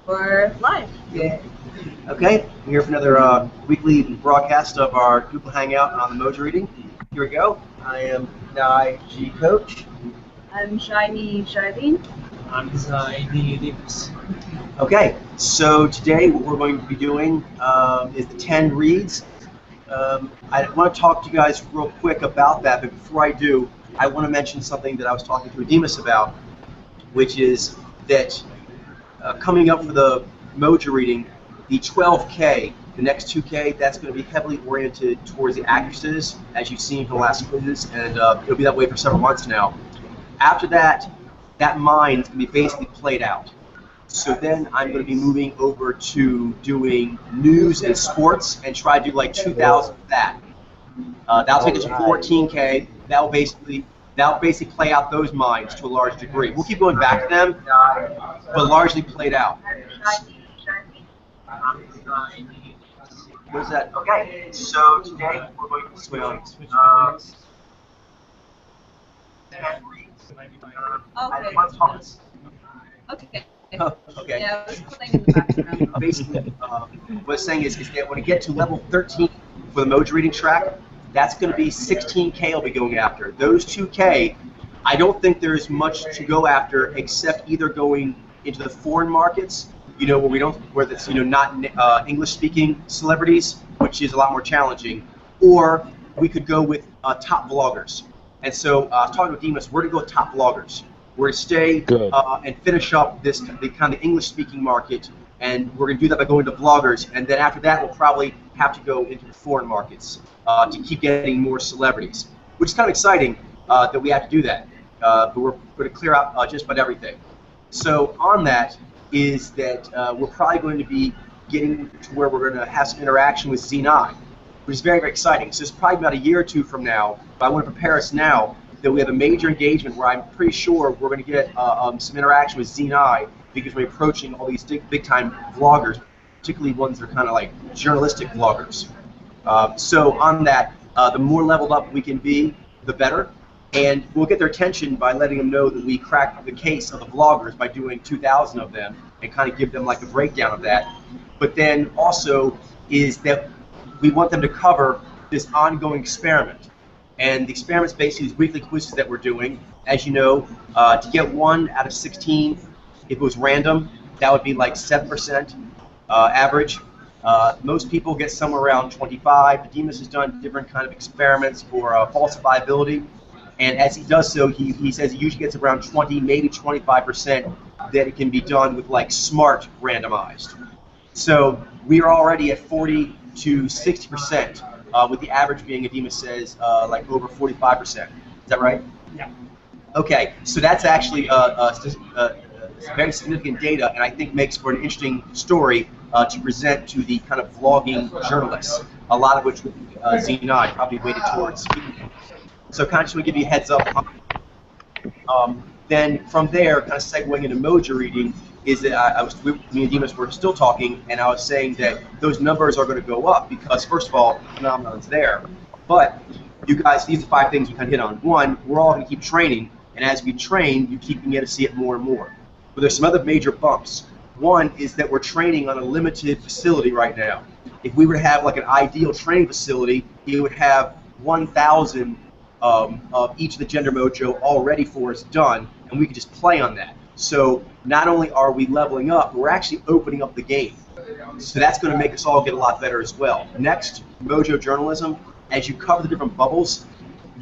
We're live. Yeah. Okay, we're here for another weekly broadcast of our Google Hangout on the Mojo reading. Here we go. I am Nye G. Coach. I'm Shiny Charlene. I'm Zayni Lips. Okay, so today what we're going to be doing is the 10 reads. I want to talk to you guys real quick about that, but before I do, I want to mention something that I was talking to Demas about, which is that coming up for the Mojo reading, the 12K, the next 2K, that's going to be heavily oriented towards the actresses, as you've seen from the last quizzes, and it'll be that way for several months now. After that, that mind is going to be basically played out. So then I'm going to be moving over to doing news and sports and try to do like 2,000 of that. That'll take us to 14K. That'll basically play out those minds to a large degree. We'll keep going back to them, but largely played out. What is that? Okay, so today we're going to switch on. Okay. Okay. Yeah, I was playing in the background. Basically, what I'm saying is that when we get to level 13 for the Mojo reading track, that's going to be 16K I'll be going after. Those 2K, I don't think there's much to go after except either going into the foreign markets, where it's not English-speaking celebrities, which is a lot more challenging, or we could go with top vloggers. And so I was talking with Demas, we're going to go with top vloggers. We're going to stay and finish up the kind of English-speaking market, and we're going to do that by going to vloggers, and then after that we'll probably have to go into the foreign markets to keep getting more celebrities, which is kind of exciting that we have to do that. But we're going to clear out just about everything. So on that is that we're probably going to be getting to where we're going to have some interaction with Z9, which is very, very exciting. So it's probably about a year or two from now, but I want to prepare us now that we have a major engagement where I'm pretty sure we're going to get some interaction with Z9 because we're approaching all these big-time vloggers, particularly ones that are kind of like journalistic vloggers. So on that, the more leveled up we can be, the better. And we'll get their attention by letting them know that we cracked the case of the vloggers by doing 2,000 of them and kind of give them like a breakdown of that. But then also is that we want them to cover this ongoing experiment. And the experiment's basically these weekly quizzes that we're doing. As you know, to get 1 out of 16, if it was random, that would be like 7% average. Most people get somewhere around 25. Demas has done different kind of experiments for falsifiability. And as he does so, he says he usually gets around 20, maybe 25% that it can be done with like smart randomized. So we are already at 40 to 60%, with the average being, Demas says, like over 45%. Is that right? Yeah. Okay, so that's actually very significant data, and I think makes for an interesting story to present to the kind of vlogging journalists, a lot of which Z9 probably weighted towards. So kind of just want to give you a heads up. Then from there, kind of segueing into Mojo reading, is that me and Demas were still talking, and I was saying that those numbers are going to go up because, first of all, the phenomenon's there. But you guys, these are 5 things we kind of hit on. 1, we're all going to keep training, and as we train, you keep getting to see it more and more. But there's some other major bumps. 1 is that we're training on a limited facility right now. If we were to have like an ideal training facility, it would have 1,000 of each of the Gender Mojo all ready for us done, and we could just play on that. So not only are we leveling up, we're actually opening up the game. So that's going to make us all get a lot better as well. Next, Mojo journalism, as you cover the different bubbles,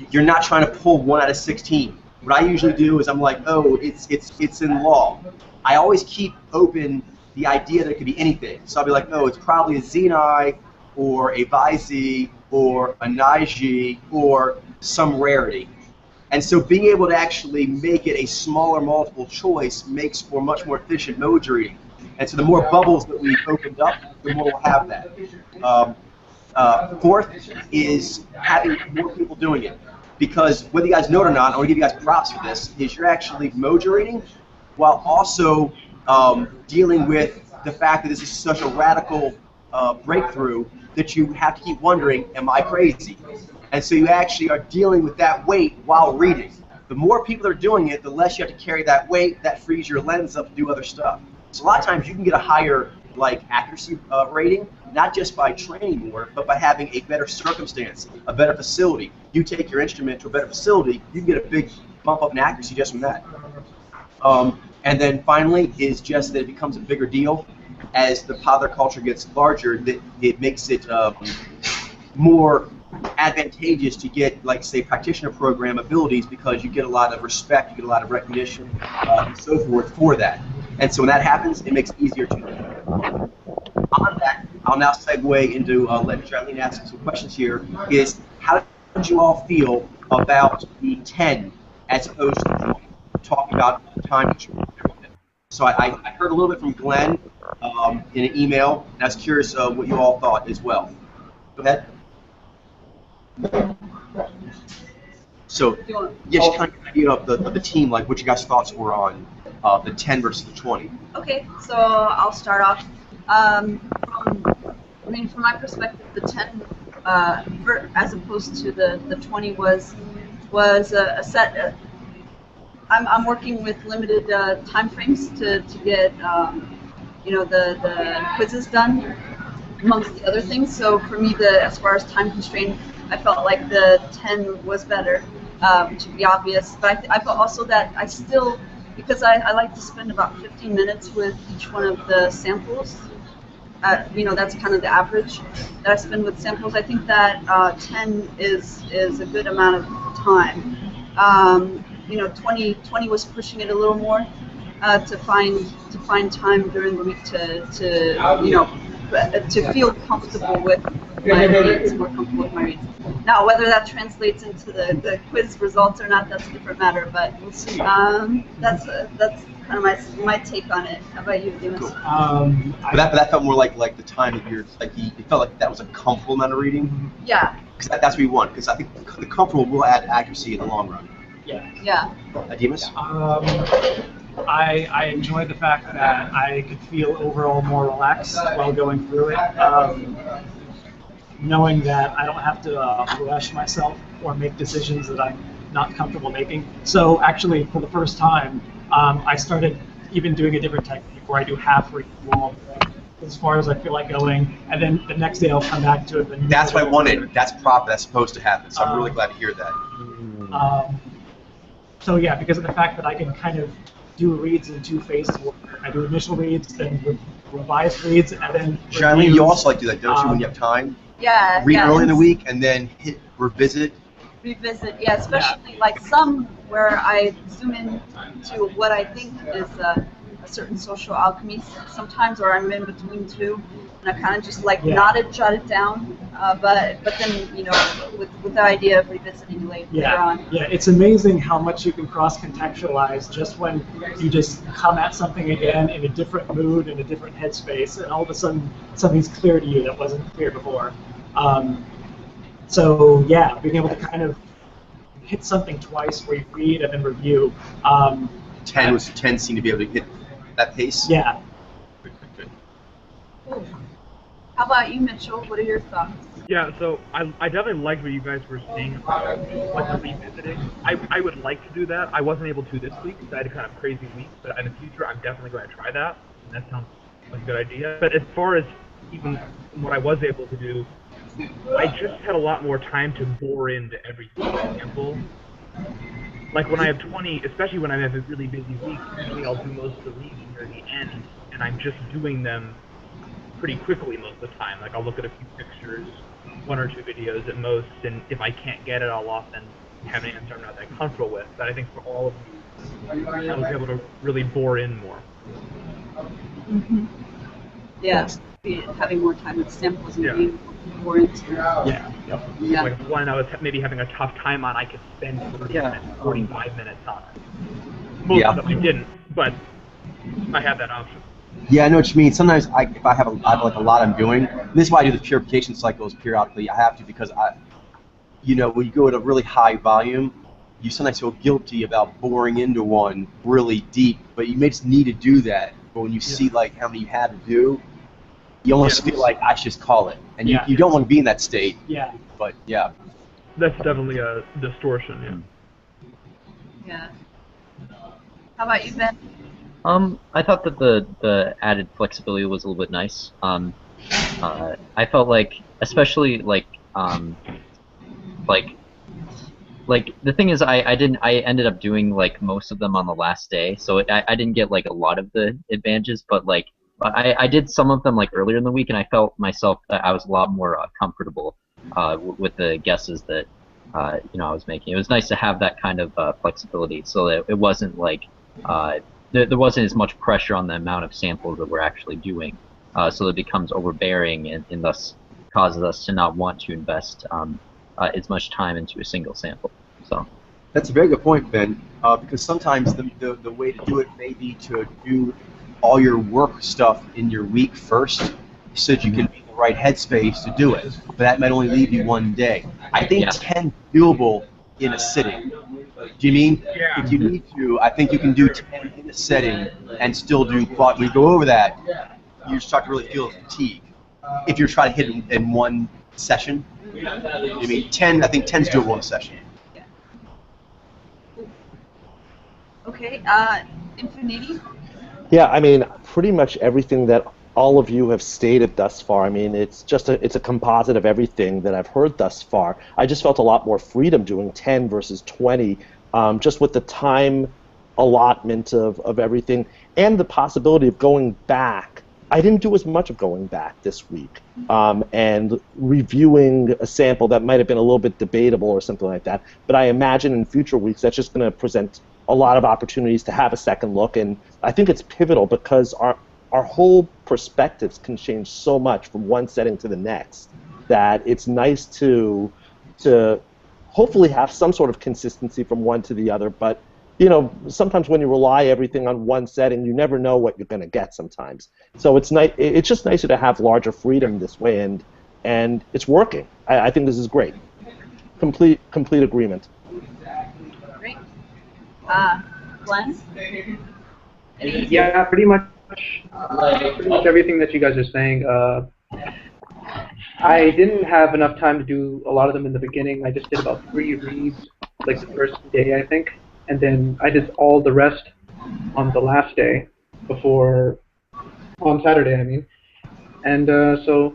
you're not trying to pull 1 out of 16. What I usually do is I'm like, oh, it's in law. I always keep open the idea that it could be anything. So I'll be like, oh, it's probably a Zenai or a Vizi or a Naiji or some rarity. And so being able to actually make it a smaller multiple choice makes for much more efficient Mojo reading. And so the more bubbles that we've opened up, the more we'll have that. 4th is having more people doing it. Because whether you guys know it or not, I want to give you guys props for this, is you're actually Mojo reading while also dealing with the fact that this is such a radical breakthrough that you have to keep wondering, am I crazy? And so you actually are dealing with that weight while reading. The more people are doing it, the less you have to carry that weight. That frees your lens up to do other stuff. So a lot of times you can get a higher like accuracy rating, not just by training more, but by having a better circumstance, a better facility. You take your instrument to a better facility, you can get a big bump up in accuracy just from that. And then finally is just that it becomes a bigger deal as the powder culture gets larger. That it makes it more advantageous to get, like, say, practitioner program abilities because you get a lot of respect, you get a lot of recognition, and so forth for that. And so when that happens, it makes it easier to do. On that, I'll now segue into letting Charlene ask some questions here, is how did you all feel about the 10 as opposed to the 20? Talking about the time. So I heard a little bit from Glenn in an email, and I was curious what you all thought as well. Go ahead. So, yeah, just kind of an idea of the team, like what you guys' thoughts were on the 10 versus the 20. Okay, so I'll start off. From my perspective, the 10, as opposed to the 20, was a set. I'm working with limited time frames to get the quizzes done, amongst the other things. So for me, as far as time constraint, I felt like the 10 was better, which would be obvious. But I felt also that I still, because I like to spend about 15 minutes with each one of the samples. That's kind of the average that I spend with samples. I think that 10 is a good amount of time. 20 was pushing it a little more to find time during the week to feel comfortable with my reads, more comfortable with my reads. Now, whether that translates into the quiz results or not, that's a different matter. But that's kind of my take on it. How about you, Demas? Cool. But that felt more like the time that you're like it felt like that was a comfortable amount of reading. Yeah. Because that's what you want. Because I think the comfortable will add accuracy in the long run. Yeah. Yeah. Demas? I enjoyed the fact that I could feel overall more relaxed while going through it, knowing that I don't have to rush myself or make decisions that I'm not comfortable making. So actually, for the first time, I started even doing a different technique where I do half read wall as far as I feel like going, and then the next day I'll come back to it. That's what I wanted. That's proper. That's supposed to happen. So I'm really glad to hear that. So yeah, because of the fact that I can kind of do reads in two phases. I do initial reads, then revised reads, and then Shanley, you also like to do that, don't you, when you have time? Yeah. Read early in the week and then hit revisit. Revisit, yeah, especially like some where I zoom in to what I think is a certain social alchemy sometimes, or I'm in between two, and I kind of just like jot it down, but then with the idea of revisiting later on. Yeah, it's amazing how much you can cross-contextualize just when you just come at something again in a different mood, in a different headspace, and all of a sudden something's clear to you that wasn't clear before. So yeah, being able to kind of hit something twice where you read and then review. 10 seemed to be able to hit that pace. Yeah. Good. Cool. How about you, Mitchell? What are your thoughts? Yeah, so I definitely liked what you guys were saying about like the revisiting. I would like to do that. I wasn't able to this week because I had a kind of crazy week, but in the future I'm definitely going to try that. And that sounds like a good idea. But as far as even what I was able to do, I just had a lot more time to bore into every sample. Like when I have 20, especially when I have a really busy week, usually I'll do most of the reading near the end, and I'm just doing them pretty quickly most of the time. Like I'll look at a few pictures, 1 or 2 videos at most, and if I can't get it, I'll often have an answer I'm not that comfortable with. But I think for all of you, I was able to really bore in more. Mm-hmm. Yeah, having more time with samples and being more into. Yeah. Like one I was maybe having a tough time on, I could spend 30 minutes, 45 minutes on it. Most of them I didn't, but I had that option. Yeah, I know what you mean. Sometimes if I have like a lot I'm doing, this is why I do the purification cycles periodically. I have to because when you go at a really high volume, you sometimes feel guilty about boring into one really deep, but you may just need to do that. But when you see like how many you have to do, you almost feel like I should just call it, and you don't want to be in that state. Yeah. But yeah. That's definitely a distortion. Yeah. How about you, Ben? I thought that the added flexibility was a little bit nice. I felt like, especially like the thing is, I ended up doing like most of them on the last day, so I didn't get like a lot of the advantages, but like I did some of them like earlier in the week, and I felt myself that I was a lot more comfortable with the guesses that I was making. It was nice to have that kind of flexibility, so that it wasn't like there wasn't as much pressure on the amount of samples that we're actually doing, so it becomes overbearing and thus causes us to not want to invest as much time into a single sample. So that's a very good point, Ben, because sometimes the way to do it may be to do all your work stuff in your week first, so that you can be in the right headspace to do it. But that might only leave you one day. I think 10 doable in a sitting. Do you mean? Yeah. If you need to, I think you can do 10 in a setting and still do quad. When you go over that, you start to really feel fatigue. If you're trying to hit it in one session, I mean, 10. I think 10's doable in a session. Yeah. Okay. Infinity. Yeah, I mean, pretty much everything that all of you have stated thus far. I mean, it's a composite of everything that I've heard thus far. I just felt a lot more freedom doing 10 versus 20, just with the time allotment of everything and the possibility of going back. I didn't do as much of going back this week and reviewing a sample that might have been a little bit debatable or something like that. But I imagine in future weeks that's just going to present a lot of opportunities to have a second look. And I think it's pivotal because our whole perspectives can change so much from one setting to the next that it's nice to hopefully have some sort of consistency from one to the other. But sometimes when you rely everything on one setting, you never know what you're going to get sometimes. So it's nice. It's just nicer to have larger freedom this way, and it's working. I think this is great. Complete agreement. Great. Glenn? Yeah, pretty much everything that you guys are saying. I didn't have enough time to do a lot of them in the beginning. I just did about 3 reads, like the first day, I think. And then I did all the rest on the last day, on Saturday, I mean. And so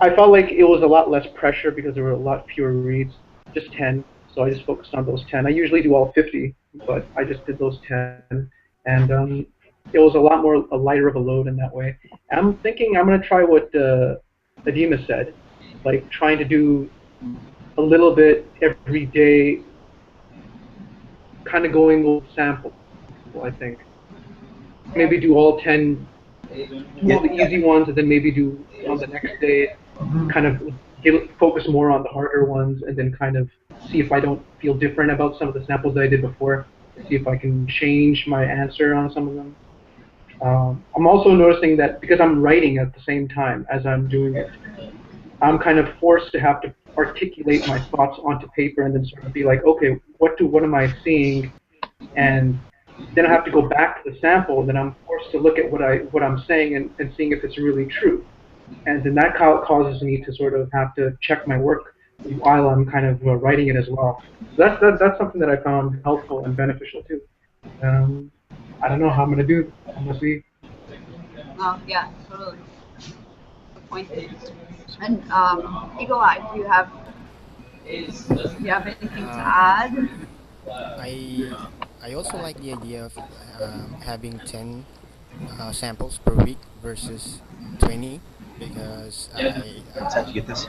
I felt like it was a lot less pressure because there were a lot fewer reads, just 10. So I just focused on those 10. I usually do all 50, but I just did those 10. And it was a lot more lighter of a load in that way. And I'm thinking I'm going to try what Adema said, like trying to do a little bit every day, kind of going with sample, I think. Maybe do all 10, all the easy ones, and then maybe do on the next day, kind of focus more on the harder ones, and then kind of see if I don't feel different about some of the samples that I did before, see if I can change my answer on some of them. I'm also noticing that because I'm writing at the same time as I'm doing it, I'm kind of forced to have to articulate my thoughts onto paper and then sort of be like, okay, what am I seeing? And then I have to go back to the sample, and then I'm forced to look at what I'm saying and seeing if it's really true. And then that causes me to sort of have to check my work while I'm kind of writing it as well. So that's something that I found helpful and beneficial too. I don't know how I'm going to do. I'm going to see. Oh, yeah, totally. Good point. And Eagle Eye, do you have anything to add? I also like the idea of having 10 samples per week versus 20 because Let's have to get this.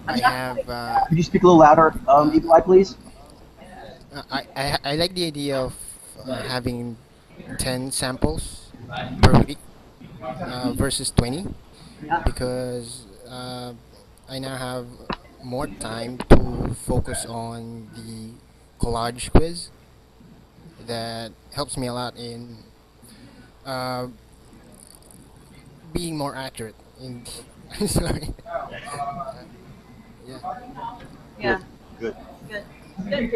I have. Could you speak a little louder, Eagle Eye, please? I like the idea of having 10 samples per week versus 20 because I now have more time to focus on the collage quiz that helps me a lot in being more accurate in sorry. Yeah. Good. Good.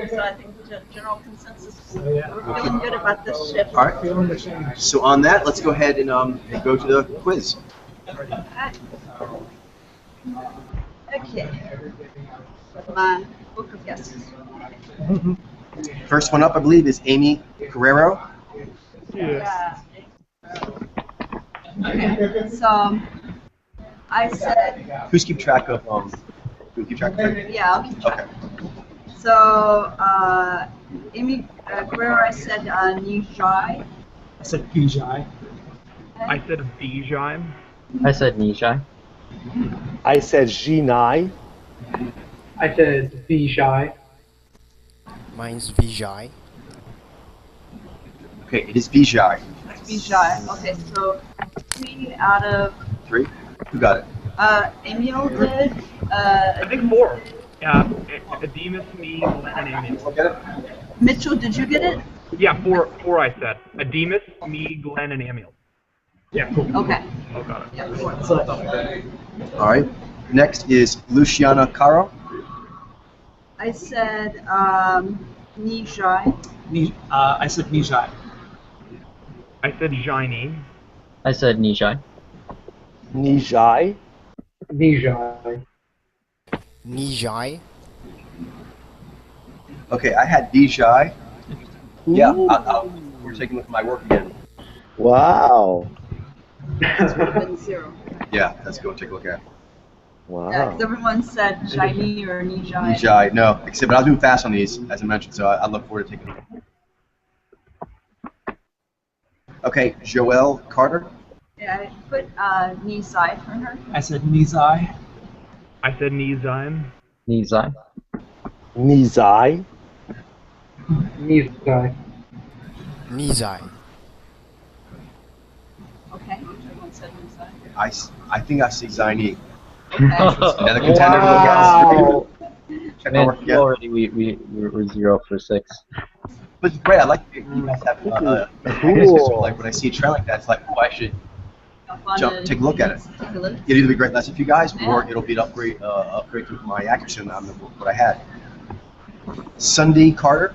So I think the general consensus is we're feeling good about this shift. All right. So on that, let's go ahead and go to the quiz. Okay. My book of guesses. First one up, I believe, is Aimee Carrero. Yeah. Okay. So I said. Who's keep track of who keep track of it? Yeah, I'll keep track. Okay. So Aimee Carrero, I said Nijai. I said Vijay. I said Vijay. I said Nijai. I said Jinai. I said Vijay. Mine's Vijay. Okay, it is Vijay. Vijay. Okay, so 3 out of 3. Who got it? Emil did. I think 4. Yeah, Demas, me, and Amy. Get it? Mitchell, did you get it? Yeah, 4 I said. Demas, me, Glenn, and Emil. Yeah, cool. Okay. Oh, got it. Yeah, 4. All right. Next is Luciana Carro. I said Nijai. I said Nijai. I said Jaini. I said Nijai. Nijai. Vijay. Nijai. Okay, I had Vijay. Yeah, we're taking a look at my work again. Wow. This would have been 0. Yeah, let's go take a look at it. Wow. Yeah, because everyone said Jaini or Nijai. Vijay, no, except I was doing fast on these, as I mentioned, so I look forward to taking a look. Okay, Joelle Carter. Yeah, I put Nijai for her. I said Nizai. I said Nizime. Nizai. Nizai. Vijay. Nizai. Okay, everyone said Nijai. I think I see Zaini. Okay. Another contender to look at. Check my Man, work again. already we're 0 for 6. But it's great. I like you guys have Cool. like when I see a trend like that, it's like, oh, I should Fun jump, to take a look at it. Take a look. It'll either be a great lesson for you guys, or Yeah. it'll be an upgrade to my accuracy on what I had. Sundy Carter.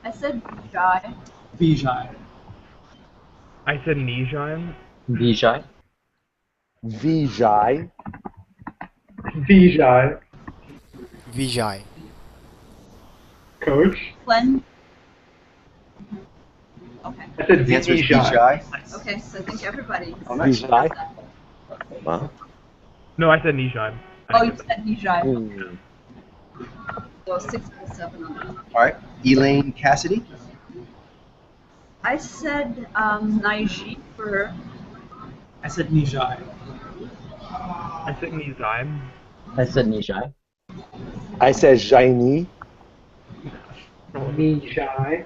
I said Jai. Vijay. I said Nijime. Vijay. Vijay. Vijay. Vijay. Coach. Glenn. Okay. I said The answer is Vijay. Vijay. Okay, so I think everybody. Oh, nice. Vijay. Wow. No, I said Nijime. Oh, you said Nijai. Hmm. So 6 and 7 on that. All right. Elaine Cassidy. I said Naiji for her. I said Nijai. I said Nizime. I said Nijai. I said Jaini. Vijay.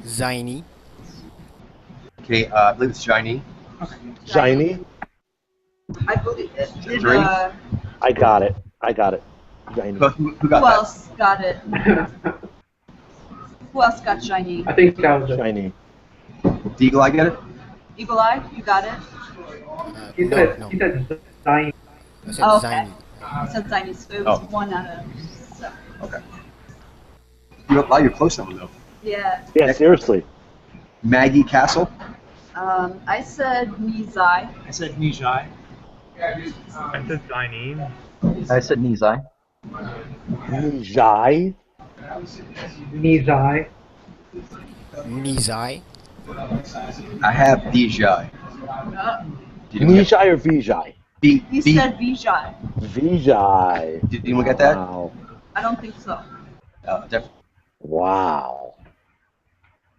Zaini. Okay, I believe it's Jaini. Jaini. I believe it. Did, Three. I got it. Jaini. Who got who that? else got it? Who else got shiny? I think that was it. Jaini. Deagle, I get it? Eagle Eye, you got it? He No, said, no. he said Zaini. I said Oh, okay. Zaini. You said tiny, so it was Oh. 1 out of 7. Okay. You're close on them, though. Yeah. Yeah, seriously. Maggie Castle. I said Nizai. I said Nijai. I said Zaini. I said Nizai. Nijai. Nizai. Nizai. I have Vijay. Did anyone get Nijai or Vijay? He said Vijay. Vijay. Did anyone get that? Wow. I don't think so. Definitely. Wow.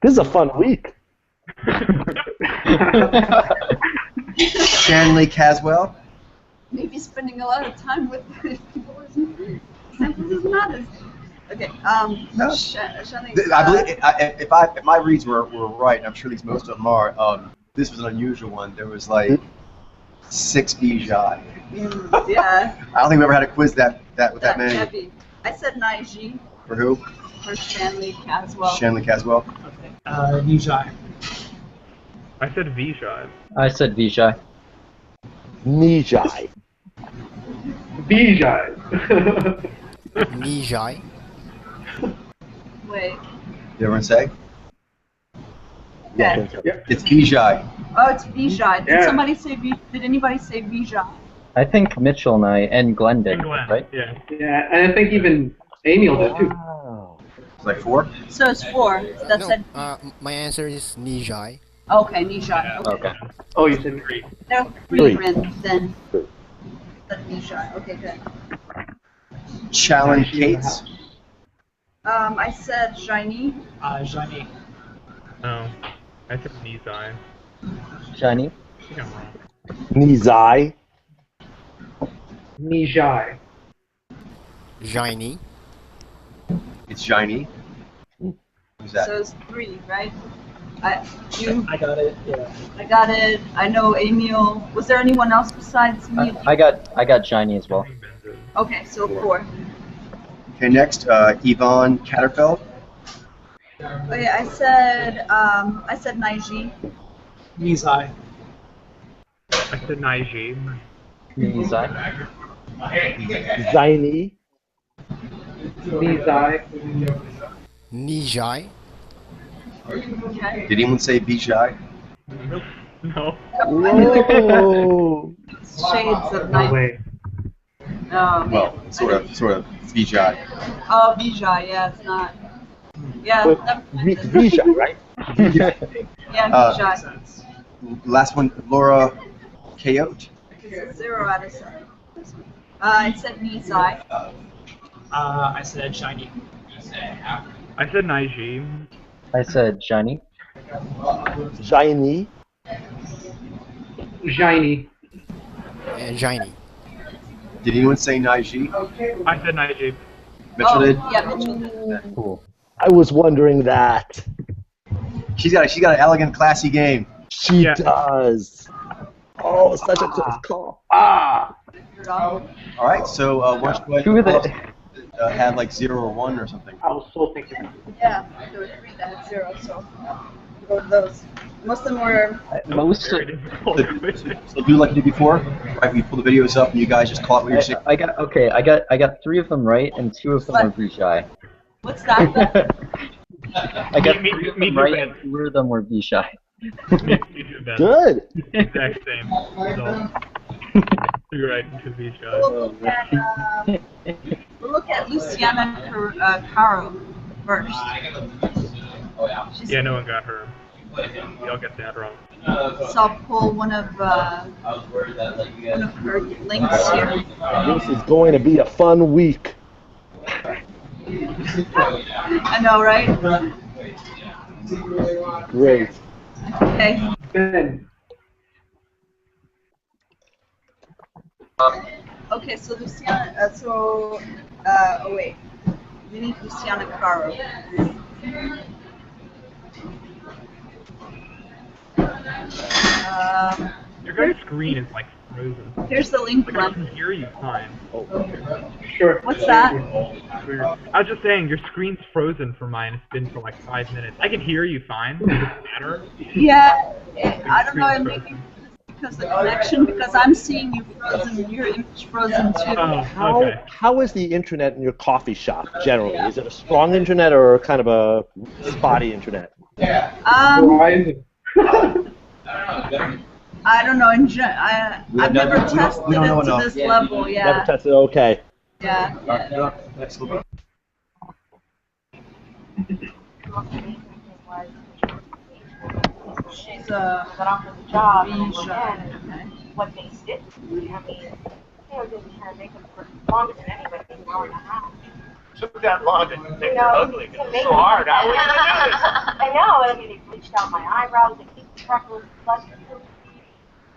This is a fun week. Shanley Caswell. Maybe spending a lot of time with people is not as. Okay. No. Shanley. I believe if my reads were right, and I'm sure these most of them are. This was an unusual one. There was like 6 Vijay. Yeah. I don't think we ever had a quiz with that many. Heavy. I said Naiji For who? for Shanley Caswell. Shanley Caswell. Nijai. I said Vijay. I said Vijay. Nijai. Vijay. Nijai. Wait. Did everyone say? Okay. It's Vijay. Oh, it's Vijay. Did Yeah. somebody say Did anybody say Vijay? I think Mitchell and I and Glenn did, And Glenn. right? Yeah. Yeah, and I think even Amy did too. Wow. It's like 4? So it's 4. That's No, said. my answer is Nijai. Okay, Nisha. Okay. Okay. Oh, you said 3. There are 3 then. That's Nisha. Okay, good. Challen Kates. I said shiny. Johnny. No. I said Nizai. Shiny. I think I'm wrong. Nizai. Nijai. Jaini. It's shiny. Who's that? So it's 3, right? You. I got it. Yeah. I got it. I know Emil. Was there anyone else besides me? I got shiny as well. Okay, so 4. Okay, next, Yvonne Catterfeld. Okay, I said Naiji. Nizai. I said Naiji. Nizai. Zaini. Nizai. Nijai. Okay. Did anyone say Vijay? No. Whoa. Shades of No night. way. Well, sort of Vijay. Oh, Vijay. Yeah, it's not. Yeah. But Vijay, right? Yeah, Uh, Vijay. Last one, Laura Cayouette. It's 0 out of 7. I said Nizai. I said shiny. I said Naiji. I said shiny. Jaini. Jaini. And Jaini. Did anyone say Naiji? I said Naiji. Mitchell did? Yeah, Mitchell did. Cool. I was wondering that. She's got an elegant, classy game. She Yeah. does. Oh, such a close call. All right, so why don't you Who are go the- ahead and have like 0 or 1 or something. I was so thinking. Yeah, there were 3 that had 0, so go with those. Most of them were. Most. Very difficult question. So do like you did before, right? We pull the videos up and you guys just call it what you're saying. I got 3 of them right and 2 of them were Vishai. What's that? I got Me- 3 of me them too, right Ben. and 2 of them were Vishai. Me too, Ben. Good. Exact same result. You're right, it should be shot. We'll look at Luciana Carro first. She's, Yeah, no one got her. Y'all got that wrong. So I'll pull one of her links here. This is going to be a fun week. I know, right? Great. Okay. Ben. Okay, so Luciana, oh wait. We need Luciana Carro. Your guys' screen is like frozen. Here's the link Like I one. can hear you fine. Sure. What's that? Weird. I was just saying, your screen's frozen for mine. It's been for like 5 minutes. I can hear you fine. Does it matter? Yeah, I don't know, it may be because of the connection, because I'm seeing you frozen, your image frozen too. Oh, okay. How is the internet in your coffee shop generally? Is it a strong internet or kind of a spotty internet? Verizon. I don't know. I've never tested we don't know it to enough. this level. Never Yeah. tested. Okay. Yeah. Next little bit. She's got offered the job and Okay. what they did. I mean, they were doing hair and makeup for longer than anybody, an hour and a half. Took that long to think You they're know, ugly. to It's make so hard. How are we gonna do this? I know. I mean, they bleached out my eyebrows. They keep the freckles, blood,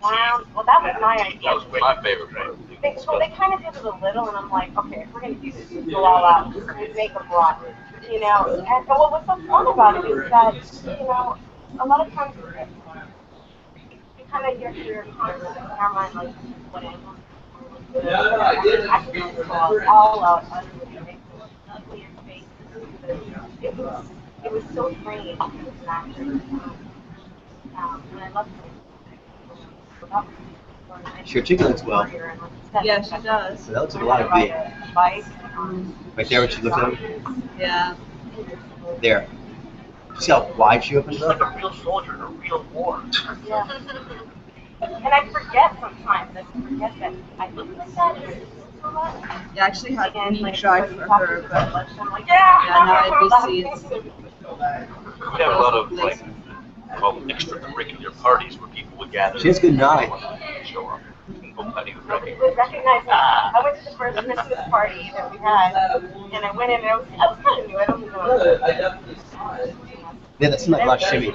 down. Well, that was my idea. That was my favorite part. They kind of did it a little, and I'm like, okay, if we're gonna do this, let's go all out. Let's make them raw, you know. And but what was so fun about it is that, you know, a lot of times you kind of get your concept in our mind, like, what I want. I can just go all out under the make those uglier faces because it was so freeing as an actor. And I loved it. She articulates well. Yeah, she does. So that looks like a lot of V. Bike. Right there when she looked at him. Yeah. There. See how wide she opens Like up? a real soldier in a real war. Yeah. And I forget sometimes. I forget that I look like that. Yeah, I actually had me try for her, but I'm like, yeah. yeah, now I do see it's. We have a lot of like, well, extracurricular parties where people would gather. She has good night. Show up. Nobody would Nobody recognize. would recognize me. I went to the first Christmas party that we had, and I went in and I was kind of new. I don't know. Yeah, that's not much shimmy.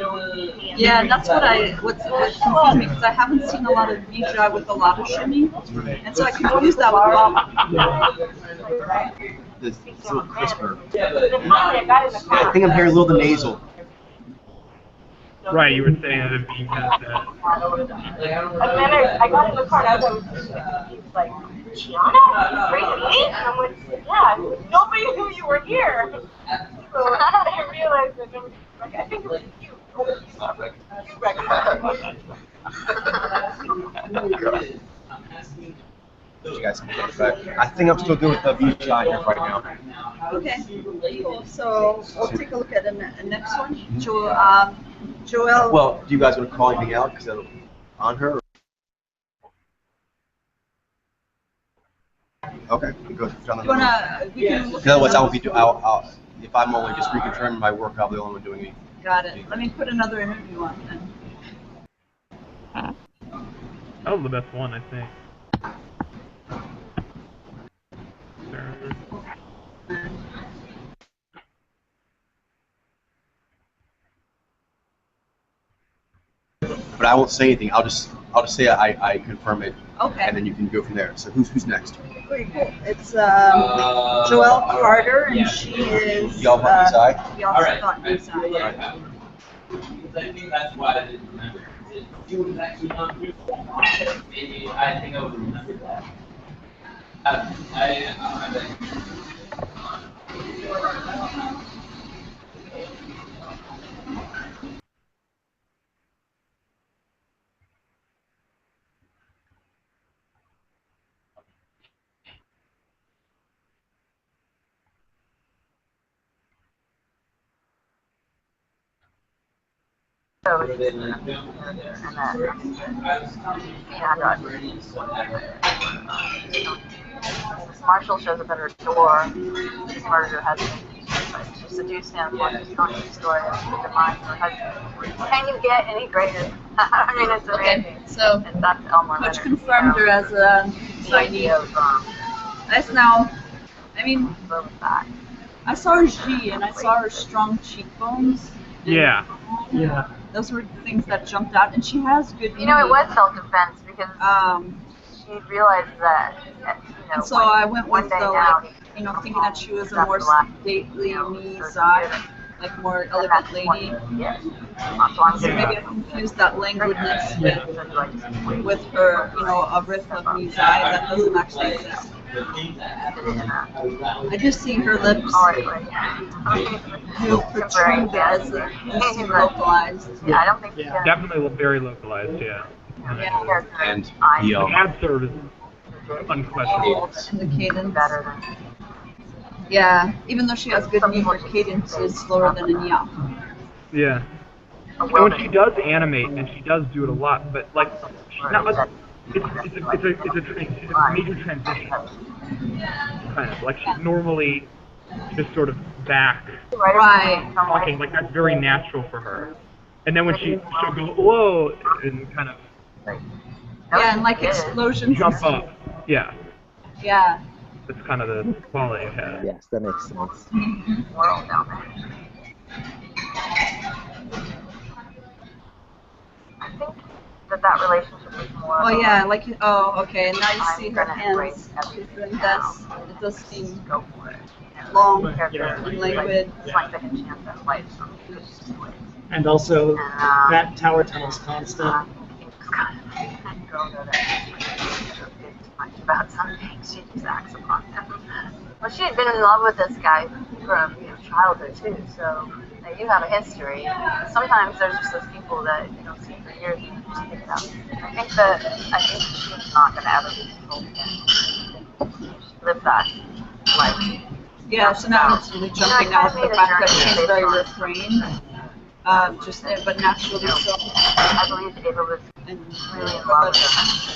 Yeah, and that's what confused me because I haven't seen a lot of VJ with a lot of shimmy, and so I confused that with lava. It's a little crisper. Then finally I got in the car. I think I'm hearing a little of the nasal. Right, you were saying that it being that. And then I got in the car and I was he was like, Gianna, great meet? And I'm like, yeah, nobody knew you were here. So I realized that nobody, like, I think it was you. You recognized me. You guys can get it back. I think I'm still good with the VGI here right now. Okay, cool. So we'll take a look at the next one. Joelle. Well, do you guys want to call anything out because that'll on her? Okay, we go down the. You wanna? We can look. Otherwise, I won't be. I'll if I'm only just reconfirming my work, I'll be the only one doing it. Got it. Let me put another interview on then. That was the best one, I think. But I won't say anything. I'll just say I confirm it. Okay. And then you can go from there. So who's next? Pretty cool. It's Joelle Carter, and she is. Y'all want his eye? Y'all thought his eye. Alright. I think that's why I didn't remember it. If you would have actually done it, maybe I think I would remember that. Marshall shows up at her door. She's murdered her husband. She seduced him while she's going to the store and she demised her husband. Can you get any greater? I mean, it's amazing. Okay, so And that's Elmore Coach Leonard, confirmed her as a signee. That's now. I mean, I saw her G and I saw her strong cheekbones. Yeah. Yeah. Those were the things that jumped out, and she has good. You know, it was self-defense because she realized that, you know, And so I went with one day the, now, like, you know, thinking that she was a more stately me side, like more elegant lady. So maybe I confused that languidness with her, you know, a riff of me side that doesn't actually exist. I just see her lips protrude as localized. Yeah, I don't think Definitely very localized, yeah. And The ad serve is unquestionable. And the cadence. Yeah, even though she has good knee, her cadence is slower than a yap. Yeah. And when she does animate, and she does do it a lot, but like, she's not. It's a major transition. Kind of like she's normally just sort of back, Right. talking like that's very natural for her. And then when she'll go whoa and kind of Yeah, and like explosions. jump up. Yeah, Yeah. that's kind of the quality it has. Yes, that makes sense. world down there. I think that relationship is more. Oh yeah, like okay. Now you see her hands. She's doing this. It does seem long and languid. It's like they can chant that life. And also, that tower tunnel's constant. About something, she just acts upon him. Well, she had been in love with this guy from childhood too, so you have a history. Sometimes there's just those people that you don't see for years and you just pick it up. I think she's not going to ever be told again. She lived that life. Yeah, so now it's really jumping out the fact that she's very refrained. But naturally so. I believe Ava was And really in love with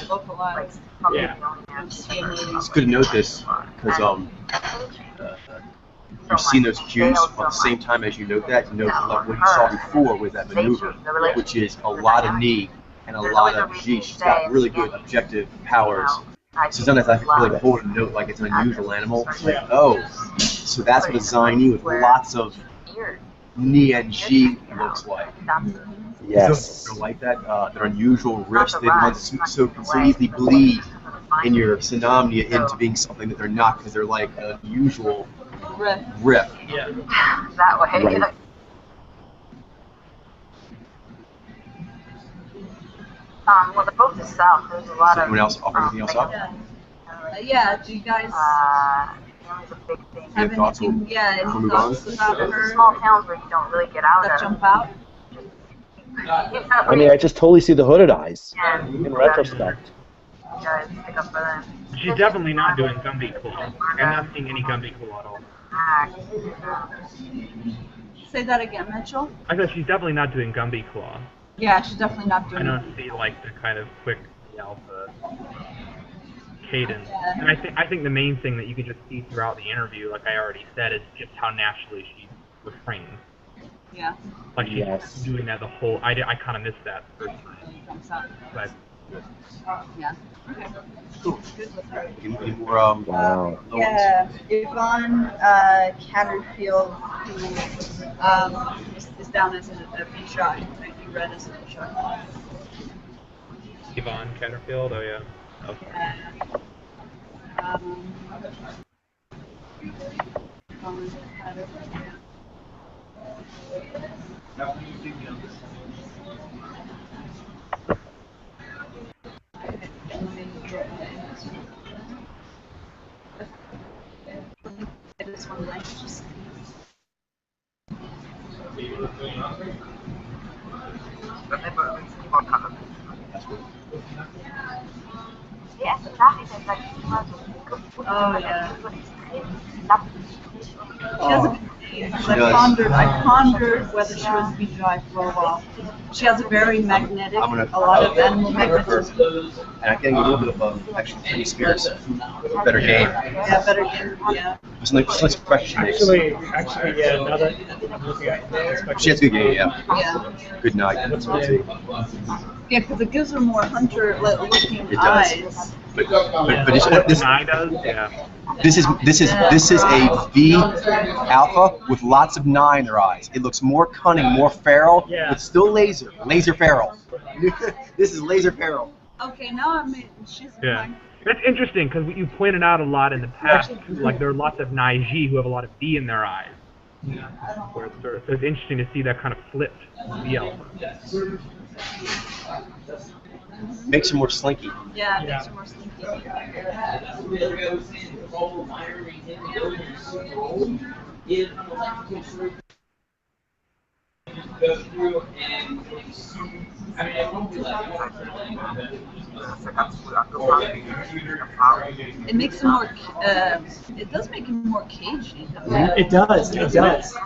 him. both alive. Like, from Yeah. the beginning, and It's good to note this because you're seeing those cues at the same time as you note that. You note what you saw before with that maneuver, which is a lot of knee and a lot of G. She's got really good objective powers. So sometimes I really hold a note like it's an unusual animal. Like, oh, so that's what a Ziny with lots of knee and G looks like. Yes. They're like that. They're unusual riffs. They want so easily bleed in your Phenomnia into being something that they're not because they're like an unusual riff. Yeah. that way. Right. Well, the boat is south. There's a lot Does anyone else offer anything else up? Yeah, do you guys It's a big thing. have Any thoughts anything, before we any move thoughts on? about There's her small towns where you don't really get out that of. jump out? I mean, I just totally see the hooded eyes Yeah. in retrospect. You guys pick up for them. She's definitely not doing Gumby Claw. I'm not seeing any Gumby Claw at all. Say that again, Mitchell. I said she's definitely not doing Gumby Claw. Yeah, she's definitely not I doing don't see like the kind of quick alpha cadence. Yeah. And I think the main thing that you can just see throughout the interview, like I already said, is just how naturally she refrains. Yeah. Like she's Yes. doing that the whole. I kind of missed that the first time, Jumps out. but Yeah. Okay. Cool. Good with her. Any more Wow. Yeah, Yvonne Catterfeld, who is down as a B shot. You read as a B shot. Yvonne Catterfeld, oh yeah. Okay. Yvonne Catterfeld, yeah. This one like just Yes, exactly. There's like oh yeah. Oh. I pondered whether she was B drive for a while. She has a very magnetic, a lot of animal magnetism. And I can get a little bit of extra free spirits. Better game. Yeah, better game. Yeah. Let's question this. Actually, yeah. Now that I'm looking at it, She has a good game, yeah. Yeah. Good night. Yeah, because it gives her more hunter-looking It does. eyes. But it's, this, does? Yeah. this is a V alpha with lots of 9 in their eyes. It looks more cunning, more feral, but still laser feral. This is laser feral. Okay, now I mean, she's Yeah. That's interesting because you pointed out a lot in the past, like there are lots of Naiji who have a lot of V in their eyes. Yeah. So it's interesting to see that kind of flipped V alpha. Makes her more slinky. Yeah, it makes her more slinky. Go through and I mean, it won't be like It makes him more. It does make him more cagey. It does. It does.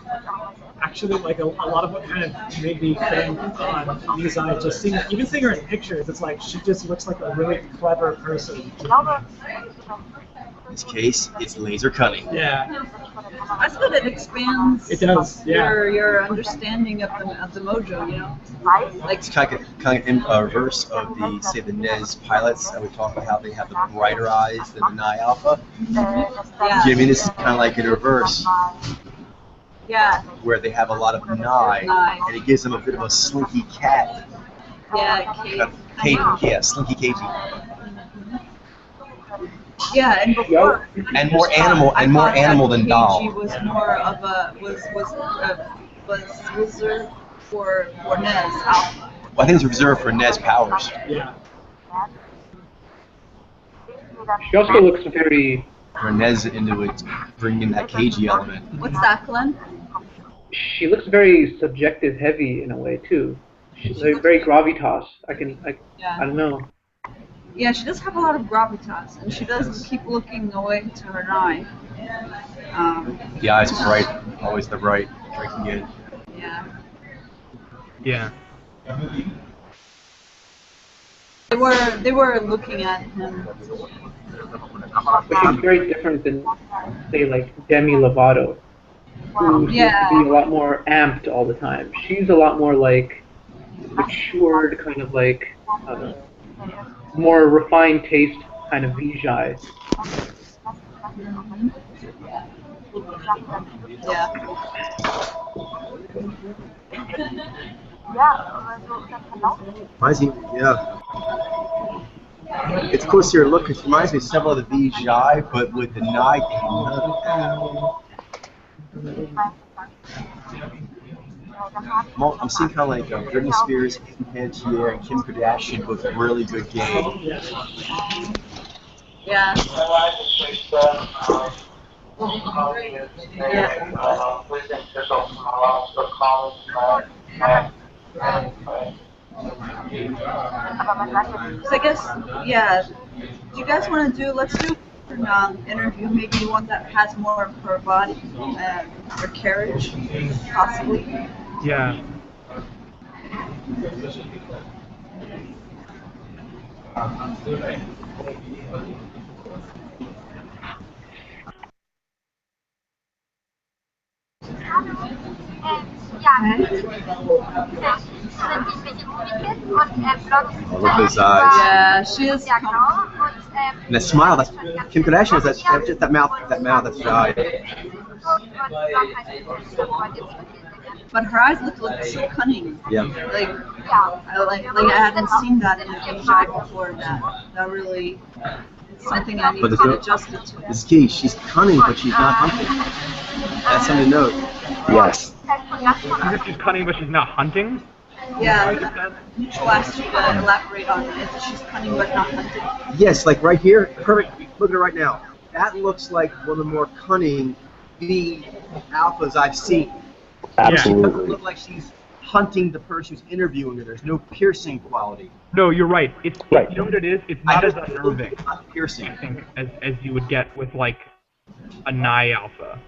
Actually, like a lot of what kind of made me think on these eyes, just seeing her in pictures, it's like she just looks like a really clever person. In this case, it's laser cunning. Yeah. I suppose it expands. It does. Yeah. Your understanding of the mojo, you know. Like It's kind of in reverse of the Nez pilots that we talk about how they have the brighter eyes than the Nye Alpha. yeah. I mean, this is kind of like in reverse, Yeah. where they have a lot of Nye, and it gives them a bit of a slinky cat. Yeah. Slinky cagey. Yeah, and before And more animal than doll. KG was more of a was reserved for Nez Alpha. Well, I think it's reserved for Nez powers. Yeah. She also looks very. For Nez into it, bringing in that cagey element. What's that, Glenn? She looks very subjective heavy in a way too. She's like very gravitas. I don't know. Yeah, she does have a lot of gravitas, and she does keep looking away to her eye. The eyes bright, always the bright, drinking in. Yeah. Yeah. They were looking at him. But she's very different than, say, like Demi Lovato, who seems to Yeah. be a lot more amped all the time. She's a lot more like matured, kind of like more refined taste, kind of Vijay. Yeah. Reminds me, yeah. It's cool to see her look, because it reminds me of several of the Vijay, but with the Nike. I'm seeing kind of like Britney Spears, Kim Pantier, and Kim Kardashian with really good game. Yeah. So I guess, yeah. Do you guys want to do? Let's do an interview. Maybe one that has more of her body or carriage, possibly. Yeah. Look at those eyes. Yeah, she is. And that smile, that's Kim Kardashian, is just that mouth, that's shy. But her eyes look so cunning. Yeah. Like I hadn't seen that in a Vijay before. That really is something I need to get adjusted to. This is key. She's cunning, but she's not hunting. That's something to note. Yes. She's cunning, but she's not hunting? Yeah. She'll ask you to elaborate on it. She's cunning, but not hunting. Yes, like right here, perfect. Look at it right now. That looks like one of the more cunning V alphas I've seen. Absolutely. She doesn't look like she's hunting the person who's interviewing her. There's no piercing quality. No, you're right. It's Right. You know what it is? It's not as I unnerving, not piercing. I think, as you would get with like a Nye alpha.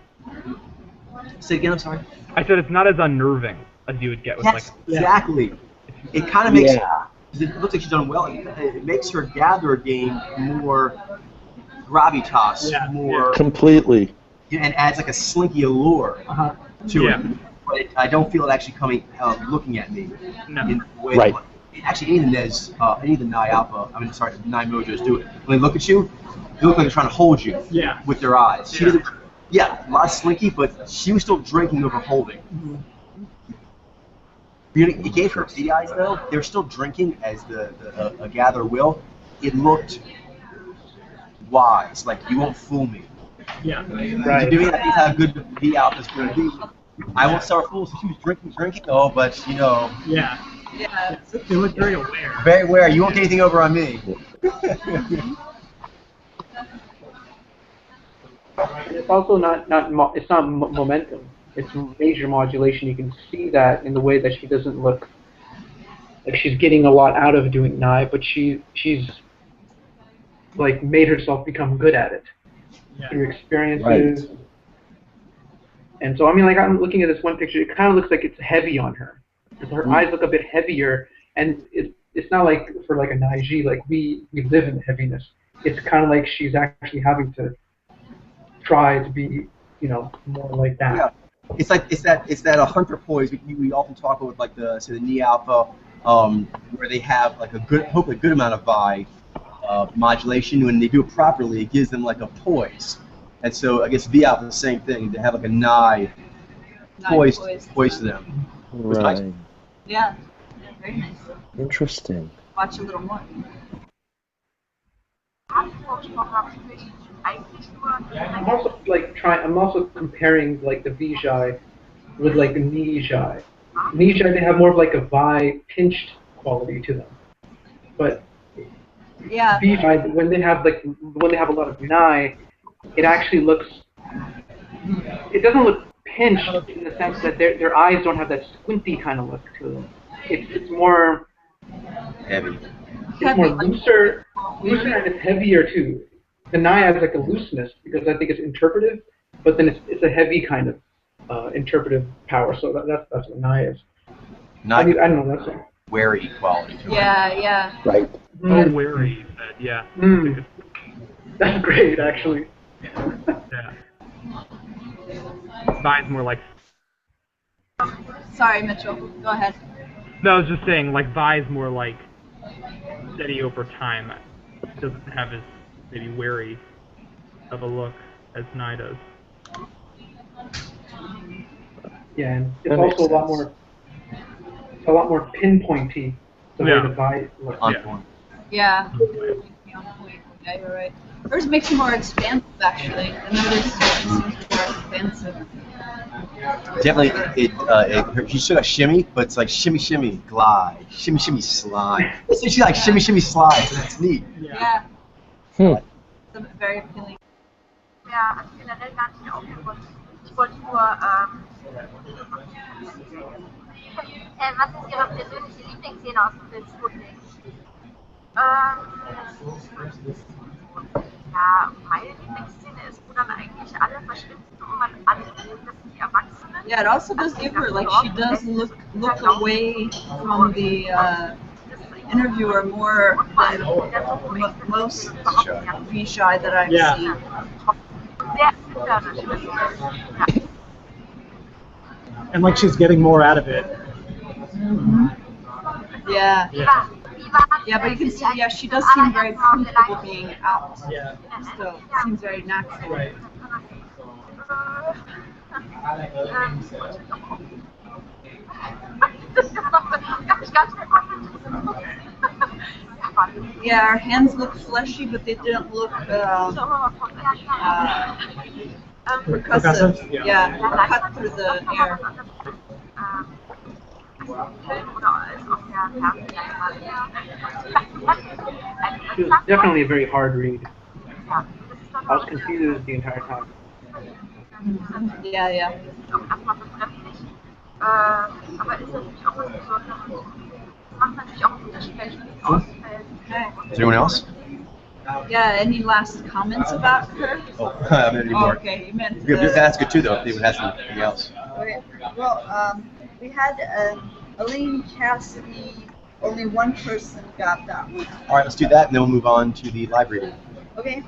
Say again, I'm sorry. I said it's not as unnerving as you would get with Yes, like. exactly. It kind of makes. Yeah. It looks like she's done well. It makes her gatherer game more gravitas, more Completely. and adds like a slinky allure to it. But I don't feel it actually coming, looking at me. No. In the way Right. Actually, any of the Nye Alpha, Nye Mojos do it. When they look at you, they look like they're trying to hold you with their eyes. She doesn't. Yeah, a lot of slinky, but she was still drinking over holding. You gave her the eyes though. They were still drinking as a gatherer will. It looked wise, like you won't fool me. Yeah. Right. Doing that is how good the alpha is going to be. I won't sell her fools. She was drinking. Oh, but you know. Yeah. Yeah. They look very aware. Very aware. You won't get anything over on me. And it's also not momentum. It's major modulation. You can see that in the way that she doesn't look like she's getting a lot out of doing Nye, but she's like made herself become good at it through experiences. Right. And so I mean, like I'm looking at this one picture. It kind of looks like it's heavy on her. Her eyes look a bit heavier, and it's not like for like a Naiji, like we live in the heaviness. It's kind of like she's actually having to try to be, you know, more like that. Yeah. It's that a hunter poise we often talk about, like the Ni Alpha, where they have like hopefully a good amount of Vi modulation. When they do it properly, it gives them like a poise. And so I guess V Alpha is the same thing. They have like a Ni poise to them. Right. Nice. Yeah. Very nice. Interesting. Watch a little more. I'm also like I'm also comparing like the Vijay with like the Nijai. Nijai, they have more of like a Vi pinched quality to them, but Vijay, when they have a lot of Nai, it actually looks. It doesn't look pinched in the sense that their eyes don't have that squinty kind of look to them. It's more heavy. It's more looser and it's heavier too. The Nai has like a looseness because I think it's interpretive, but then it's a heavy kind of interpretive power. So that's what Nai is. Not I don't know. That's all. wary quality to it. Yeah. Right. Oh, wary, you said, yeah. Mm. That's great, actually. Yeah. Vi's more like... Sorry, Mitchell. Go ahead. No, I was just saying, like, Vi's more like steady over time. Doesn't have as maybe wary of a look as Nye does. Yeah, and it's also a lot more pinpointy the way the Vi looks. On point. Yeah. On point. Yeah, you're right. Hers makes it more expansive, actually. I noticed it seems more expansive. Definitely, you still got shimmy, but it's like shimmy, shimmy, glide, shimmy, shimmy, slide. She's like shimmy, shimmy, slide, so that's neat. Yeah. Hm. It's very appealing. Ja, also generell gar nicht aufgerufen. Ich wollte nur, was ist Ihre persönliche Lieblingsszene aus dem Film Sputnik? Ja, meine Lieblingsszene ist, wo dann eigentlich alle verschwinden und man annimmt, das sind die Erwachsenen. Yeah, it also does give her, like, she does look away from the interviewer more than most V-Shy that I've seen. And like she's getting more out of it. Yeah. Yeah. Yeah, but you can see, yeah, she does seem very comfortable being out. Yeah. Still, seems very natural. Right. Yeah, her hands look fleshy, but they didn't look percussive. Yeah, cut through the air. She was definitely a very hard read. I was confused the entire time. Yeah. Is anyone else? Yeah, any last comments about her? Oh, I meant anymore. Okay, you meant That's good too, though, if anyone has anything else. Okay. Well, we had Elaine, Cassidy, only one person got that one. All right, let's do that, and then we'll move on to the live reading. Okay.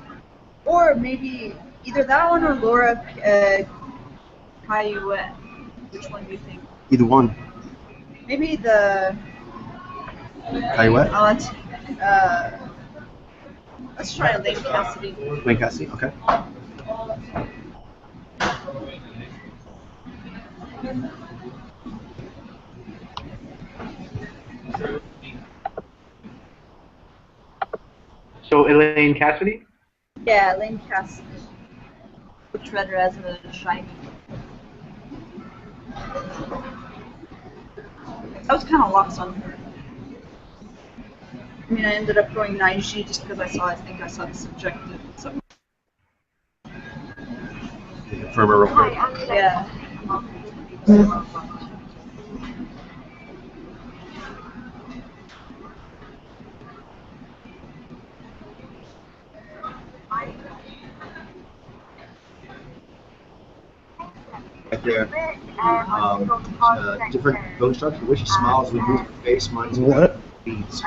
Or maybe either that one or Laura Cayouette. Which one do you think? Either one. Maybe the... Cayouette? Let's try Elaine Cassidy. Elaine Cassidy, okay. So Elaine Cassidy? Yeah, Elaine Cassidy. Which read her as a shiny. I was kind of lost on her. I mean, I ended up going Naiji just because I think I saw the subjective. So. Confirm her real quick. Yeah. Right there. Different bone structure. The way she smiles, we move her face, mine's beads.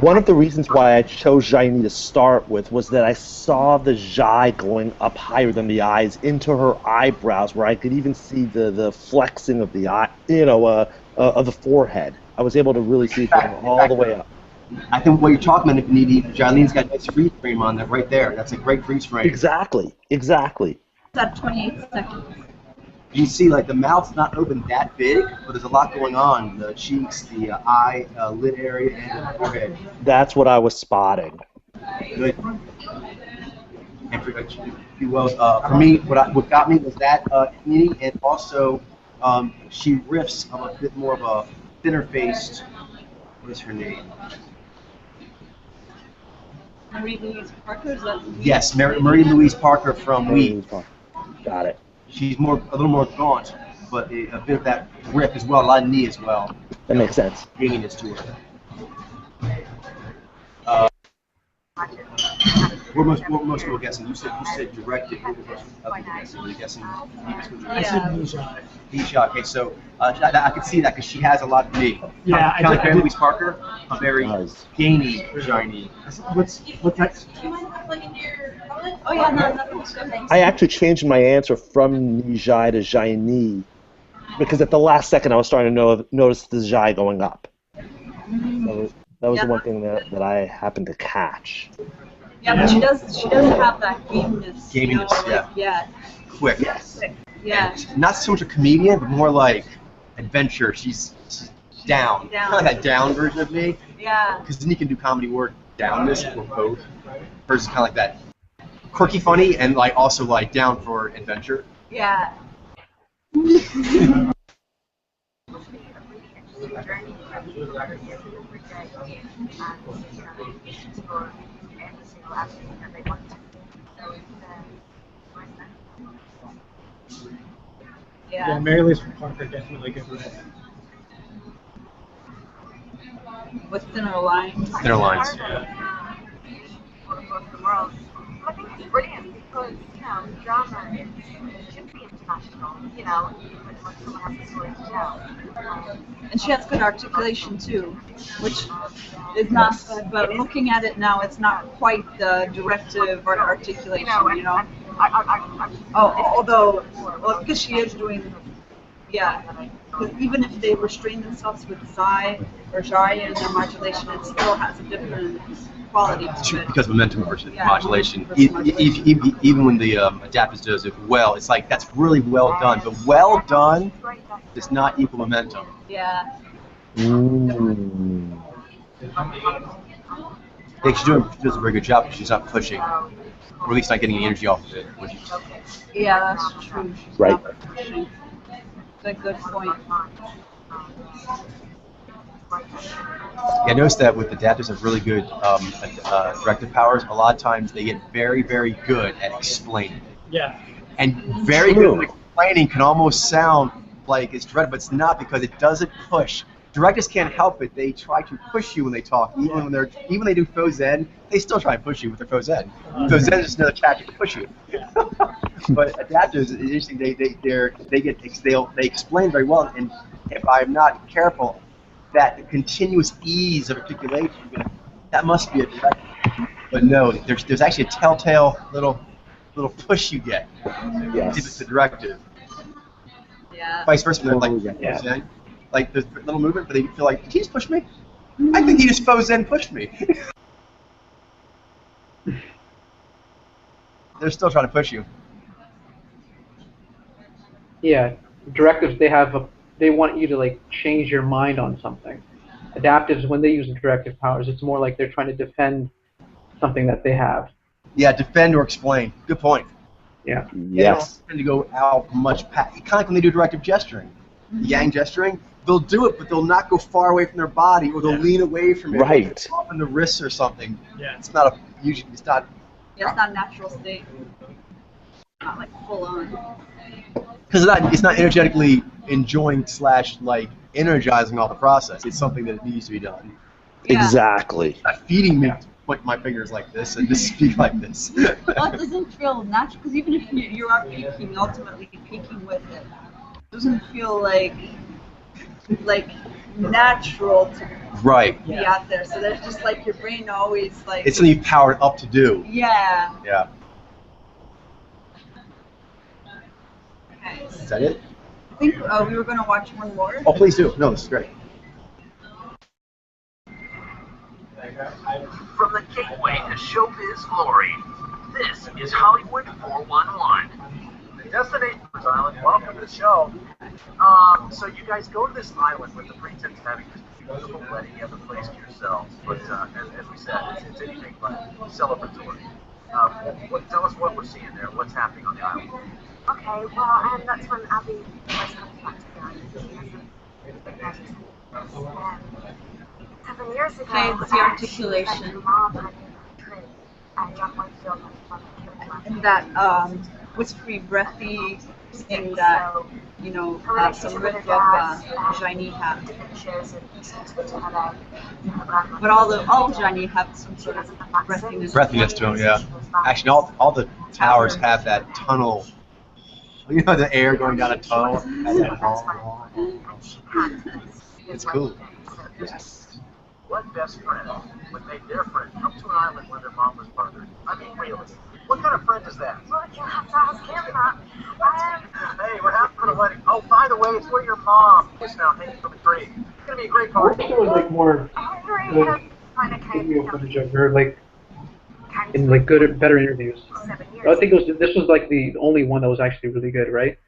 One of the reasons why I chose Jaini to start with was that I saw the Jai going up higher than the eyes into her eyebrows, where I could even see the flexing of the eye, of the forehead. I was able to really see it going all the way up. I think what you're talking about, Nidhi, Jaileen's got a nice freeze frame on that right there. That's a great freeze frame. Exactly. That's 28 seconds. You can see, like, the mouth's not open that big, but there's a lot going on. The cheeks, the eye, lid area, and the forehead. That's what I was spotting. Good. And for me, what got me was that Aimee, and also she riffs of a bit more of a thinner-faced. What is her name? Marie Louise Parker. Is that Yes, Marie Louise Parker from Weed. Got it. She's a little more gaunt, but a bit of that grip as well, a lot of knee as well. That makes sense. Bringing this to her. What most people guessing? You said directed. What were most other people guessing? Were they guessing? I said Nisha. Nisha. Okay, so I could see that because she has a lot of me. Yeah, kind of like Louise Parker, a very gainy, shiny. What's that? Oh yeah, no, nothing's good. Thanks. I actually changed my answer from Nijai to Jaini because at the last second I was starting to notice the Jai going up. That was the one thing that I happened to catch. Yeah, but she does have that gameness. Gaminess, yeah. Quick. Yes. Yeah. And not so much a comedian, but more like adventure. She's down. Kind of like that down version of me. Yeah. Because then you can do comedy work downness or both. Hers is kind of like that quirky funny and like also like down for adventure. Yeah. Yeah, Mary Louise Parker definitely good with it. With thinner lines. Thinner lines. I think it's brilliant because, drama should be international, when someone has a story to tell. And she has good articulation too, which is not good, but looking at it now, it's not quite the directive or articulation, Although, because she is doing, because even if they restrain themselves with Zai or Jaya in their modulation, it still has a different quality to it. Because momentum versus modulation. Even when the adapters does it well, it's like that's really well done. But well done does not equal momentum. Yeah. I think she does a very good job because she's not pushing, or at least not getting any energy off of it. Yeah, that's true. She's right. Not pushing. That's a good point. Yeah, I noticed that with adapters have really good directive powers, a lot of times they get very, very good at explaining. Yeah. And very good at explaining can almost sound like it's directive, but it's not because it doesn't push. Directors can't help it. They try to push you when they talk. Even when they do faux zen, they still try to push you with their faux zen. Faux zen is just another tactic to push you. But adapters, it's interesting. They explain very well, and if I'm not careful, that continuous ease of articulation, that must be a directive. But no, there's actually a telltale little push you get. Yes. If it's a directive. Yeah. Vice versa, like the little movement, but they feel like, did he just push me? I think he just faux zen pushed me. They're still trying to push you. Yeah, directives they want you to change your mind on something. Adaptives, when they use the directive powers, it's more like they're trying to defend something that they have. Yeah, defend or explain. Good point. Yeah. Yes. They don't tend to go out much past. Kind of like when they do directive gesturing, yang gesturing. They'll do it, but they'll not go far away from their body, or they'll lean away from it. Right. Off in the wrists or something. Yeah. It's not usually. It's not. Yeah, it's not a natural state. Not like full on. Because it's not energetically enjoying / energizing all the process. It's something that needs to be done. Yeah. Exactly. It's not feeding me to point my fingers like this and to speak like this. Well, it doesn't feel natural, because even if you are peaking, ultimately peaking with it, doesn't feel like natural to be out there. So there's just your brain always it's something you've powered up to do. Yeah. Yeah. Okay. Is that it? I think we were going to watch one more. Oh, please do. No, this is great. From the gateway to showbiz glory, this is Hollywood 411. The destination is Island. Welcome to the show. So you guys go to this island with the pretense of having this beautiful wedding. You have the place to yourselves. But as we said, it's anything but celebratory. Tell us what we're seeing there. What's happening on the island? Okay, well, and that's when Abby first comes back to the island. She has a 7 years ago, Okay, it's the articulation. Mom had a trip at John Whitefield. And that whispery, breathy thing that, you know, some riff of Jaini have. But all the Jaini have some sort of breathiness. Breathiness to them, yeah. Actually, all the towers have that tunnel. You know, the air going down a tunnel. It's cool. Yes. What best friend would make their friend come to an island where their mom was murdered? I mean, really. What kind of friend is that? Well, you have to ask him, Hey, what happened to the wedding? Oh, by the way, it's where your mom is now hanging from the tree. It's going to be a great I party. wish there was like more video footage of her, like in like better interviews. I think this was like the only one that was actually really good, right?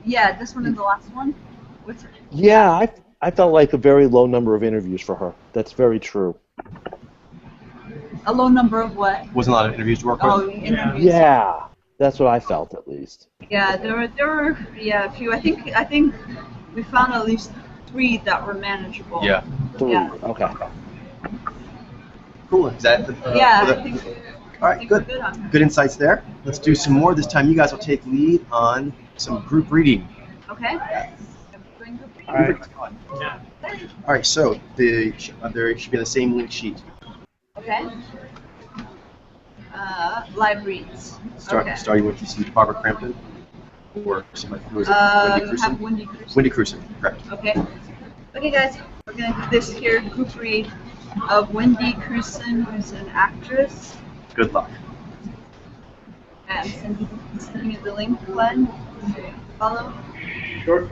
Yeah, this one and the last one. Yeah, I felt like a very low number of interviews for her. That's very true. A low number of what? Wasn't a lot of interviews to work with. Oh, interviews. Yeah, that's what I felt at least. Yeah, there were a few. I think we found at least 3 that were manageable. Yeah. 3. Yeah. Okay. Cool. Is that the, I think. All right, good. Good insights there. Let's do some more. This time you guys will take lead on some group reading. Okay. All right. All right, so there should be the same link sheet. Okay. Live reads. Starting with some Barbara Crampton or somebody who is it? You have Wendy Crewson. Wendy Crewson, correct. Okay. Okay, guys, we're gonna do this here group read of Wendy Crewson, who's an actress. Good luck. And sending you the link, Glenn. Follow. Sure.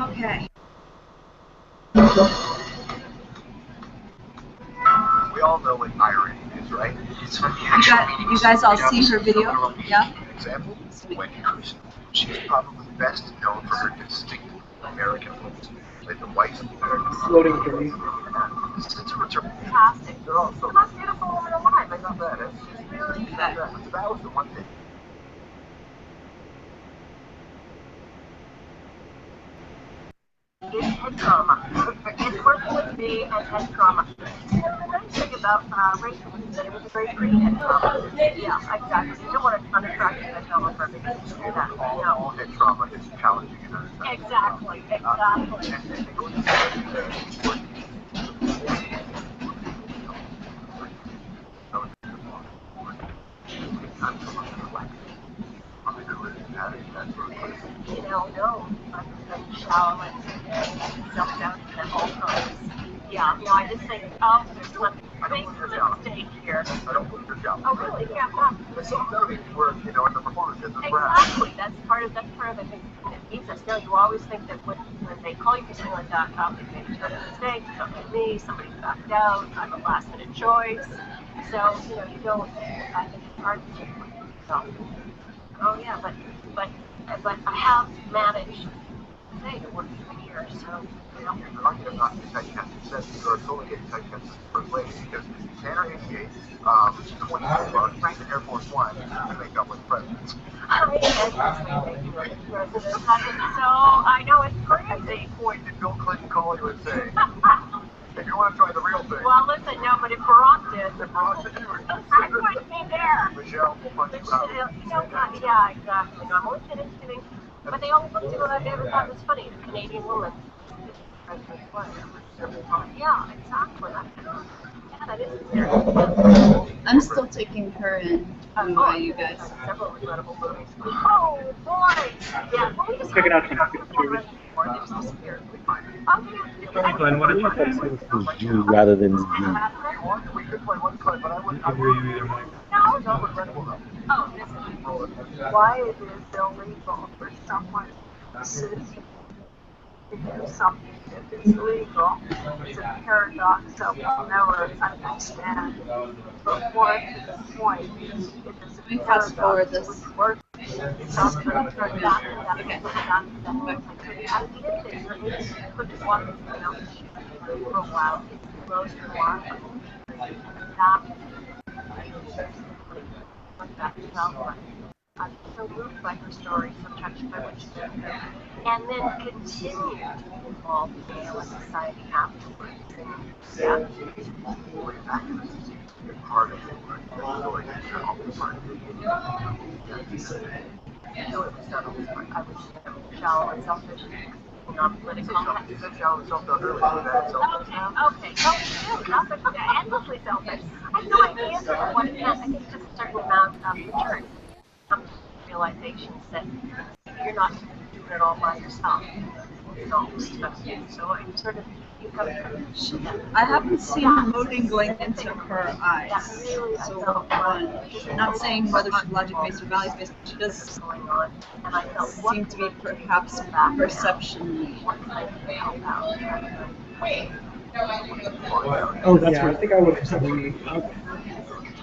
Okay. We all know what irony is, right? It's from the You guys all see her video? Yeah? Example, Wendy Crewson. She's probably best known for her distinct American look, like the white Floating for me. Since her return, fantastic. they're also The most beautiful woman alive. I not bad. She's really Not bad. That was the one thing. It's head trauma. It's working with me and head trauma. You know, the nice thing about Rachel is that it was a very pretty head trauma. Yeah, exactly. You don't want an unattractive head trauma for everybody to do that. All head trauma is challenging. Exactly. You know, no. I'm Challen. Self-doubt at all times. Yeah, no, I just think, there's one mistake here. I don't believe your job. Oh, really? Yeah. The self-doubting were, in the performance gets Exactly. That's part of the thing. It means that, you always think that when they call you for something like that, they made a mistake, something to me, somebody backed out, I'm a last-minute choice. So, you don't, I think it's hard to take yourself. Oh, yeah, but I have managed to work for years, so, You're lucky not to be typecast. Says you're totally getting typecast as first lady because Tanner 88, 24 bucks, and Air Force One, to make up with presidents. So I know it's crazy. What did Bill Clinton call you and say? If you want to try the real thing. Well, listen, no, but if Barack did, I wouldn't be there. Michelle will punch you out. Yeah, exactly. No, I'm only kidding. But they always looked at what I never thought was funny. The Canadian woman. Yeah, exactly. Yeah, that is weird. I'm still taking her in. You guys. Several regrettable movies. Oh, boy. Yeah, well, we just Check it out tonight. Glenn, what did you say? It was you rather than you. We could play one clip, but I wouldn't hear you either, Mike. No, it's not regrettable though. Oh, this is why it is illegal for someone to do something if it's legal. It's a paradox that we'll never understand. But more to the point, Let me fast forward this. I'm so moved by her story, so touched by what she did, and then continue to be involved in ALS society afterwards. And yeah, part of it, right? Really, you're all part of it. no, it was not always fun. I was shallow and selfish, not political. You said shallow and self-doubt earlier. Is that selfish now? Okay. Selfish, endlessly selfish. I have no idea what it meant. I think it's just a certain amount of return. Some realizations that you're not doing it all by yourself. So I sort of, you come I haven't seen molding going into her eyes. So, not saying whether she's logic-based or values-based, but she does going on, and I felt seem to be perhaps perception. Oh, that's Yeah, I right. think I would agree.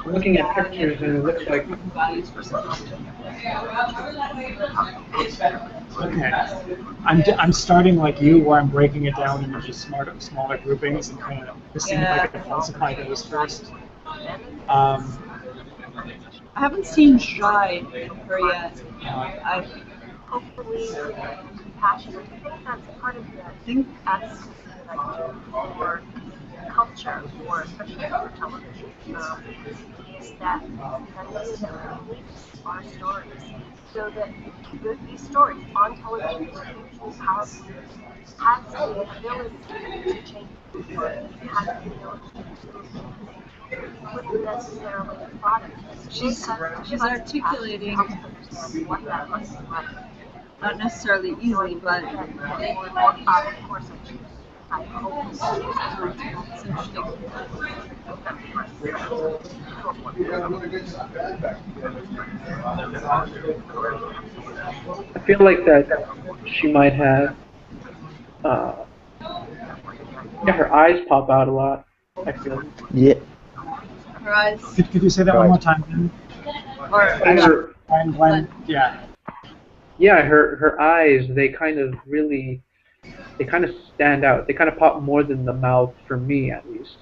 Looking at pictures, and it looks like Okay. I'm starting like you, where I'm breaking it down into just smaller groupings and kind of seeing if I can falsify those first. I haven't seen shy in her yet. Hopefully, compassionate. I think that's part of the advocacy that I do for culture, for especially for television, is that necessarily our stories, so that these stories on television have the ability to change people, have the ability to wouldn't necessarily have thought of it. She's articulating, not necessarily easily, but I feel like that she might have. Yeah, her eyes pop out a lot. I feel. Yeah. her eyes. Could you say that one more time? Then? Or Glenn, yeah. Yeah, her eyes, they kind of stand out. They kind of pop more than the mouth, for me at least.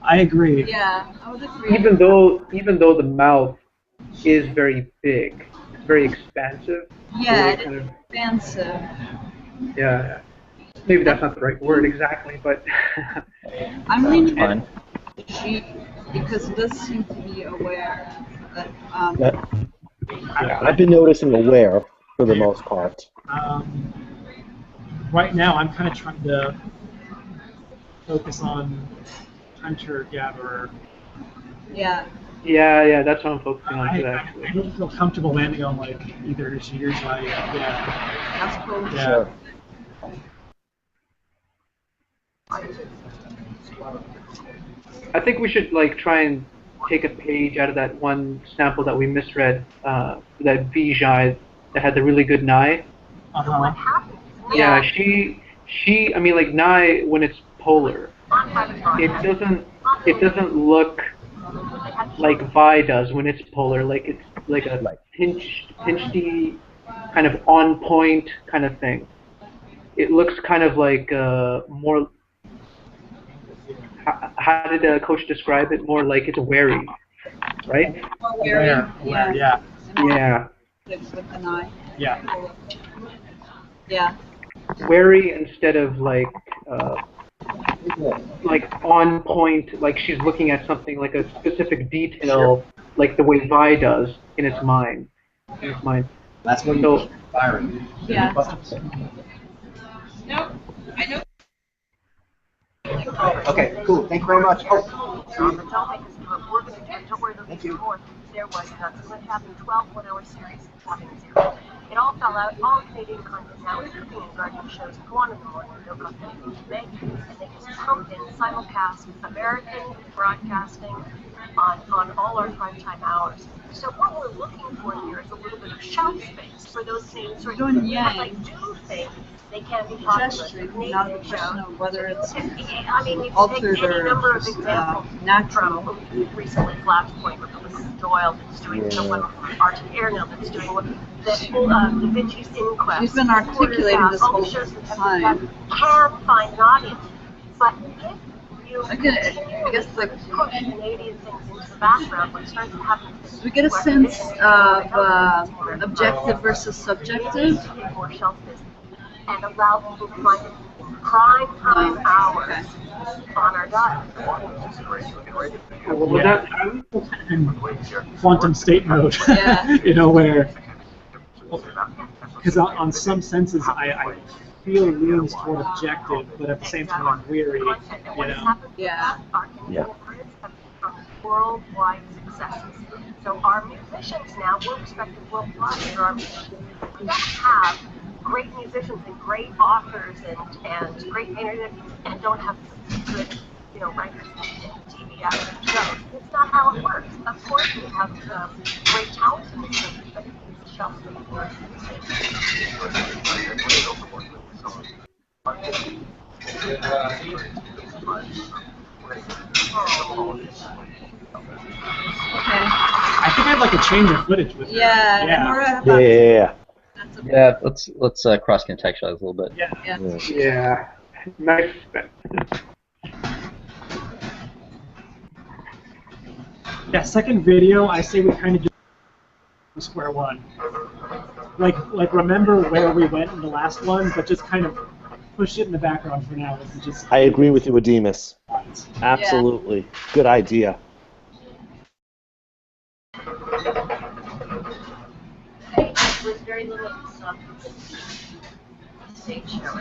I agree. Yeah, I would agree. Even though the mouth is very big, it's very expansive. Yeah, it it's expansive. Yeah. Maybe that's not the right word exactly, but I'm leaning at she because it does seem to be aware that. Yeah, I've been noticing aware for the most part. Right now, I'm kind of trying to focus on hunter-gatherer. Yeah. Yeah, that's what I'm focusing on. I Actually, don't feel comfortable landing on like either she or I. Yeah. That's cool. Yeah. Sure. I think we should try and take a page out of that one sample that we misread, that Vijay that had the really good Nye. Uh-huh. Yeah, she. I mean, like Nye when it's polar, it doesn't look like Vi does when it's polar. Like it's like a pinchy, kind of on point kind of thing. It looks kind of like more. How did Coach describe it? More like it's wary, right? Aware, yeah. Yeah. With an eye. Yeah. Yeah. Wary instead of like on point, like she's looking at something like a specific detail, like the way Vi does in its mind. That's when you're firing. Yeah. Nope. I know. Okay, cool. Thank you very much. Oh. Thank you. There was someone having 12 one-hour series, having zero. It all fell out. All Canadian content now is cooking and gardening shows go on in the morning. No cost anything to make, and they just pump in simulcast American broadcasting on all our primetime hours. So what we're looking for here is a little bit of shelf space for those same sort of things. But I do think they can be popular. Gesturing, not a question of whether it's I mean, you can altered take any or number of just, examples natural. from recently Flashpoint with Joelle that's doing someone Arctic Air now that's doing what Da Vinci's Inquest. She's been articulating this whole time. Can find an audience, but if you I guess like push Canadian things into the background, what starts to happen is we get a sense of objective versus subjective. more shelf business and allow people to find it in prime hours on our diet. What was that? in quantum state mode, Yeah. you know, where, because on some senses I feel leans toward objective, but at the same time I'm weary, you know. Yeah. Yeah. Worldwide successes. So our musicians now, we're respected worldwide for our musicians. We don't have great musicians and great authors and great painters and don't have good, you know, writers and TV actors shows. It's not how it works. Of course we have great talent in this country, but it's a shelf I think I'd like a change of footage with Yeah. her. Yeah. Lenora, how about you? Yeah. That's Yeah, let's cross contextualize a little bit. Yeah. Yeah. Yeah. Nice. Yeah, second video, I say we kind of just square one. Like remember where we went in the last one, but just kind of push it in the background for now. And just I agree with you, Ademus. Absolutely. Good idea. With very little stage show.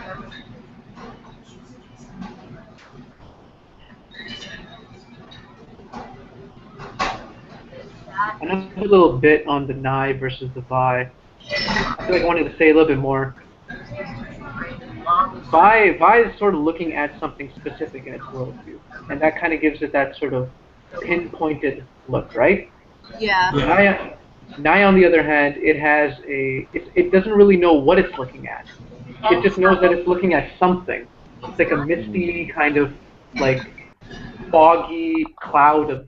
Another little bit on the Nye versus the Vi. I feel like I wanted to say a little bit more. Vi is sort of looking at something specific in its worldview, and that kind of gives it that sort of pinpointed look, right? Yeah. Nye, on the other hand, it doesn't really know what it's looking at. It just knows that it's looking at something. It's like a misty kind of like foggy cloud of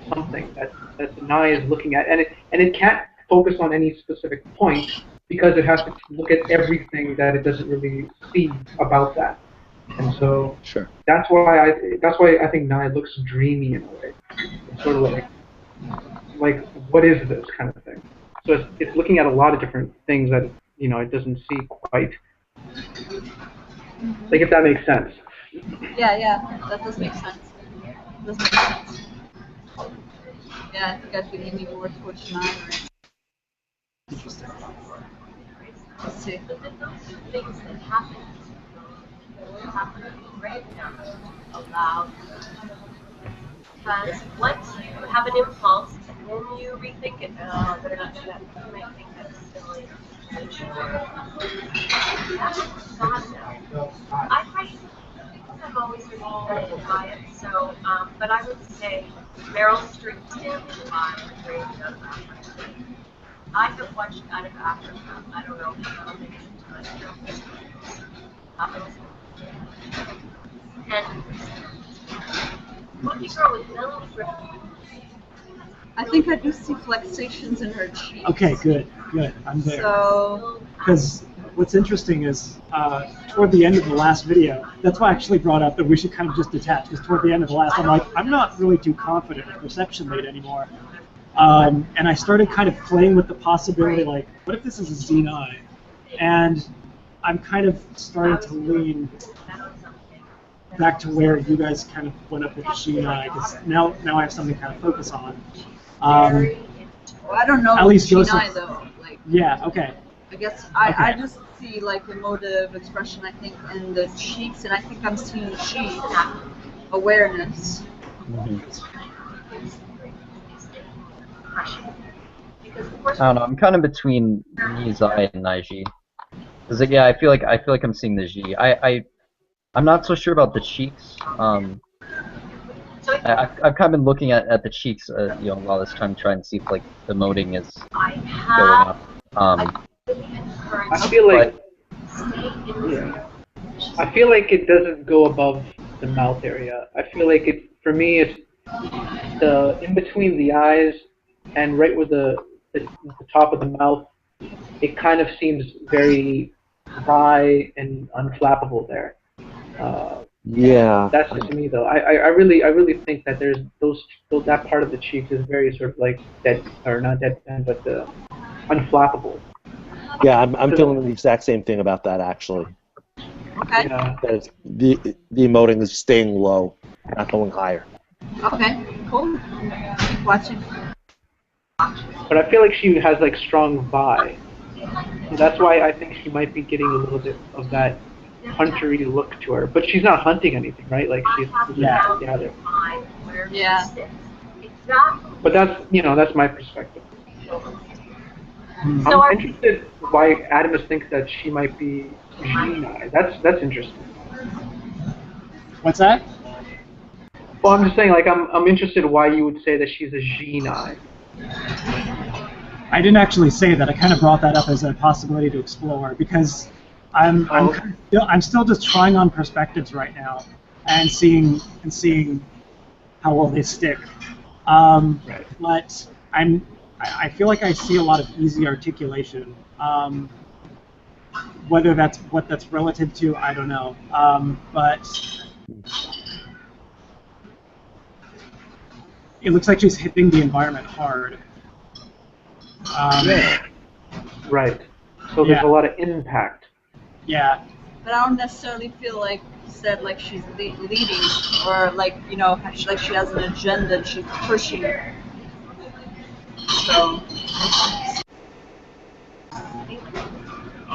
something that the Nye is looking at, and it can't focus on any specific point because it has to look at everything that it doesn't really see about that. And so that's why I think Nye looks dreamy in a way. It's sort of like what is this kind of thing. So it's looking at a lot of different things that it doesn't see quite. Like if that makes sense. Yeah, that does make sense. Does make sense. Yeah, I think I should lean more towards 9. Interesting. Let's see. Things that happen right now allowed. Because once you have an impulse and then you rethink it, they're not going to. You might think that's silly. I've always been fascinated by it, so, but I would say Meryl Streep stands by the Great Out of Africa. I have watched Out of Africa, I don't know how many times. And Monkey Girl with Melanie Griffith. I think I do see flexations in her cheeks. Okay, good. I'm there. So. Because what's interesting is toward the end of the last video, that's why I actually brought up that we should kind of just detach. Because toward the end of the last, I'm like, I'm not really too confident in perception rate anymore. And I started kind of playing with the possibility, like, what if this is a Z9? And I'm kind of starting to lean back to where you guys kind of went up with the G9, because now I have something to kind of focus on. Well, I don't know. At least G9 Joseph. though. Like. Yeah. Okay. I guess I just see like emotive expression. I think in the cheeks, and I think I'm seeing G awareness. I don't know. I'm kind of between Nizai and Naiji. Cause yeah, I feel like I'm seeing the G. I'm not so sure about the cheeks. I've kind of been looking at the cheeks, a lot of this time, trying to see if like the emoting is going up. I feel like I feel like it doesn't go above the mouth area. I feel like for me, it's the in between the eyes and right where the top of the mouth. It kind of seems very dry and unflappable there. Yeah. That's just me though. I really think that there's that part of the cheeks is very sort of like dead, or not deadpan, but unflappable. Yeah, I'm feeling the exact same thing about that actually. Okay. Yeah. That is, the emoting is staying low, not going higher. Okay. Cool. Keep watching. But I feel like she has like strong vi. So that's why I think she might be getting a little bit of that huntery look to her. But she's not hunting anything, right? Like she's Yeah. gathered. Yeah. But that's my perspective. So I'm interested why Adamus thinks that she might be Genie. That's interesting. What's that? Well, I'm just saying, like, I'm interested why you would say that she's a Genie. I didn't actually say that. I kind of brought that up as a possibility to explore because I'm still just trying on perspectives right now and seeing how well they stick. Right. But I feel like I see a lot of easy articulation. Whether that's what that's relative to, I don't know. But it looks like she's hitting the environment hard. Yeah. Right. So there's a lot of impact. Yeah. But I don't necessarily feel like she's leading or like like she has an agenda and she's pushing. So.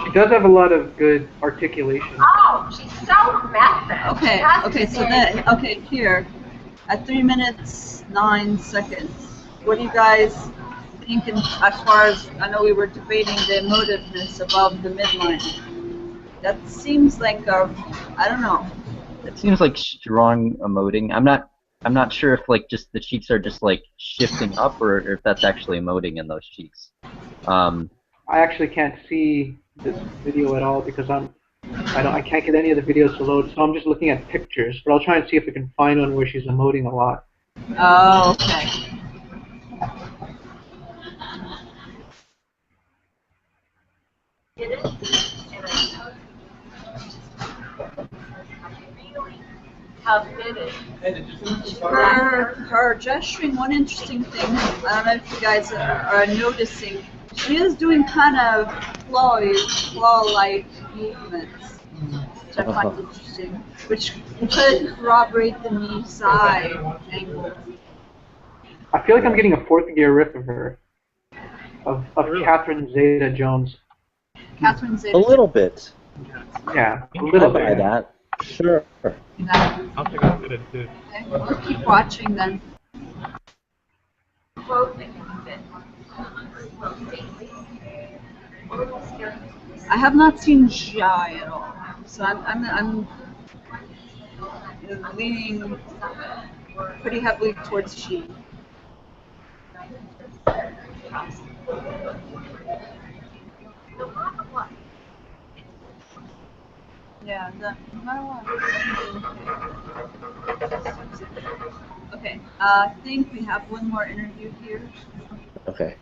She does have a lot of good articulation. Oh, she's so method. Okay, here. At 3 minutes, 9 seconds. What do you guys think as far as, I know we were debating the emotiveness above the midline. That seems like I don't know. It seems like strong emoting. I'm not sure if like just the cheeks are just like shifting up or if that's actually emoting in those cheeks. I actually can't see this video at all because I can't get any of the videos to load, so I'm just looking at pictures. But I'll try and see if I can find one where she's emoting a lot. Oh, okay. Her gesturing, one interesting thing, I don't know if you guys are noticing, she is doing kind of claw-like movements, which I find interesting, which could corroborate the knee-side angle. I feel like I'm getting a fourth gear riff of her, of Catherine Zeta-Jones. Catherine Zeta. A little bit. Yeah, a little bit. bit. That. Sure. I'll check out it too. Okay, we'll keep watching then. I have not seen Jai at all, so I'm leaning pretty heavily towards she. Yeah, no matter what. Okay, I think we have one more interview here. Okay.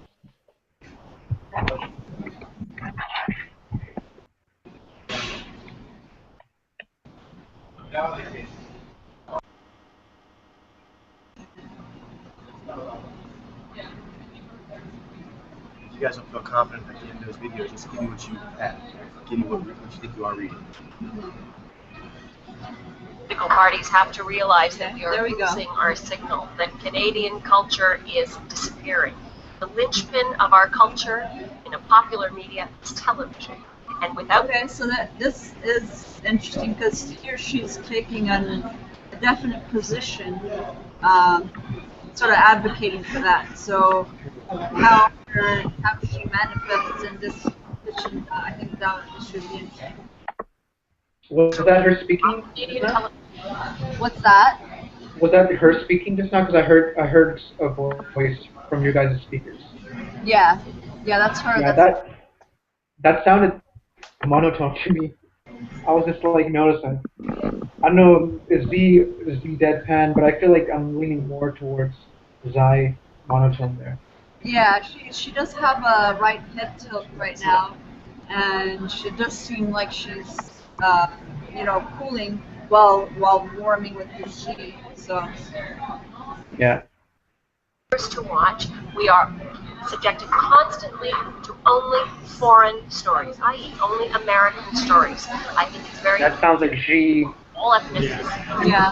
If you guys don't feel confident that in those videos, just give me what you have. Give me what you think you are reading. Political parties have to realize that we are losing our signal, that Canadian culture is disappearing. The linchpin of our culture in a popular media is television. And without so this is interesting because here she's taking a definite position, sort of advocating for that. So how she manifests in this position, I think that should be interesting. Was that her speaking? What's that? Was that her speaking just now? Because I heard a voice from your guys' speakers. Yeah, that's her. Yeah, that sounded monotone to me. I was just like noticing. I don't know, is V deadpan, but I feel like I'm leaning more towards Zai monotone there. Yeah, she does have a right head tilt right now, and she does seem like she's cooling, while warming with the she. So. Yeah. To watch, we are subjected constantly to only foreign stories, i.e., only American stories. I think it's very. That sounds like she. All ethnicities. Yeah.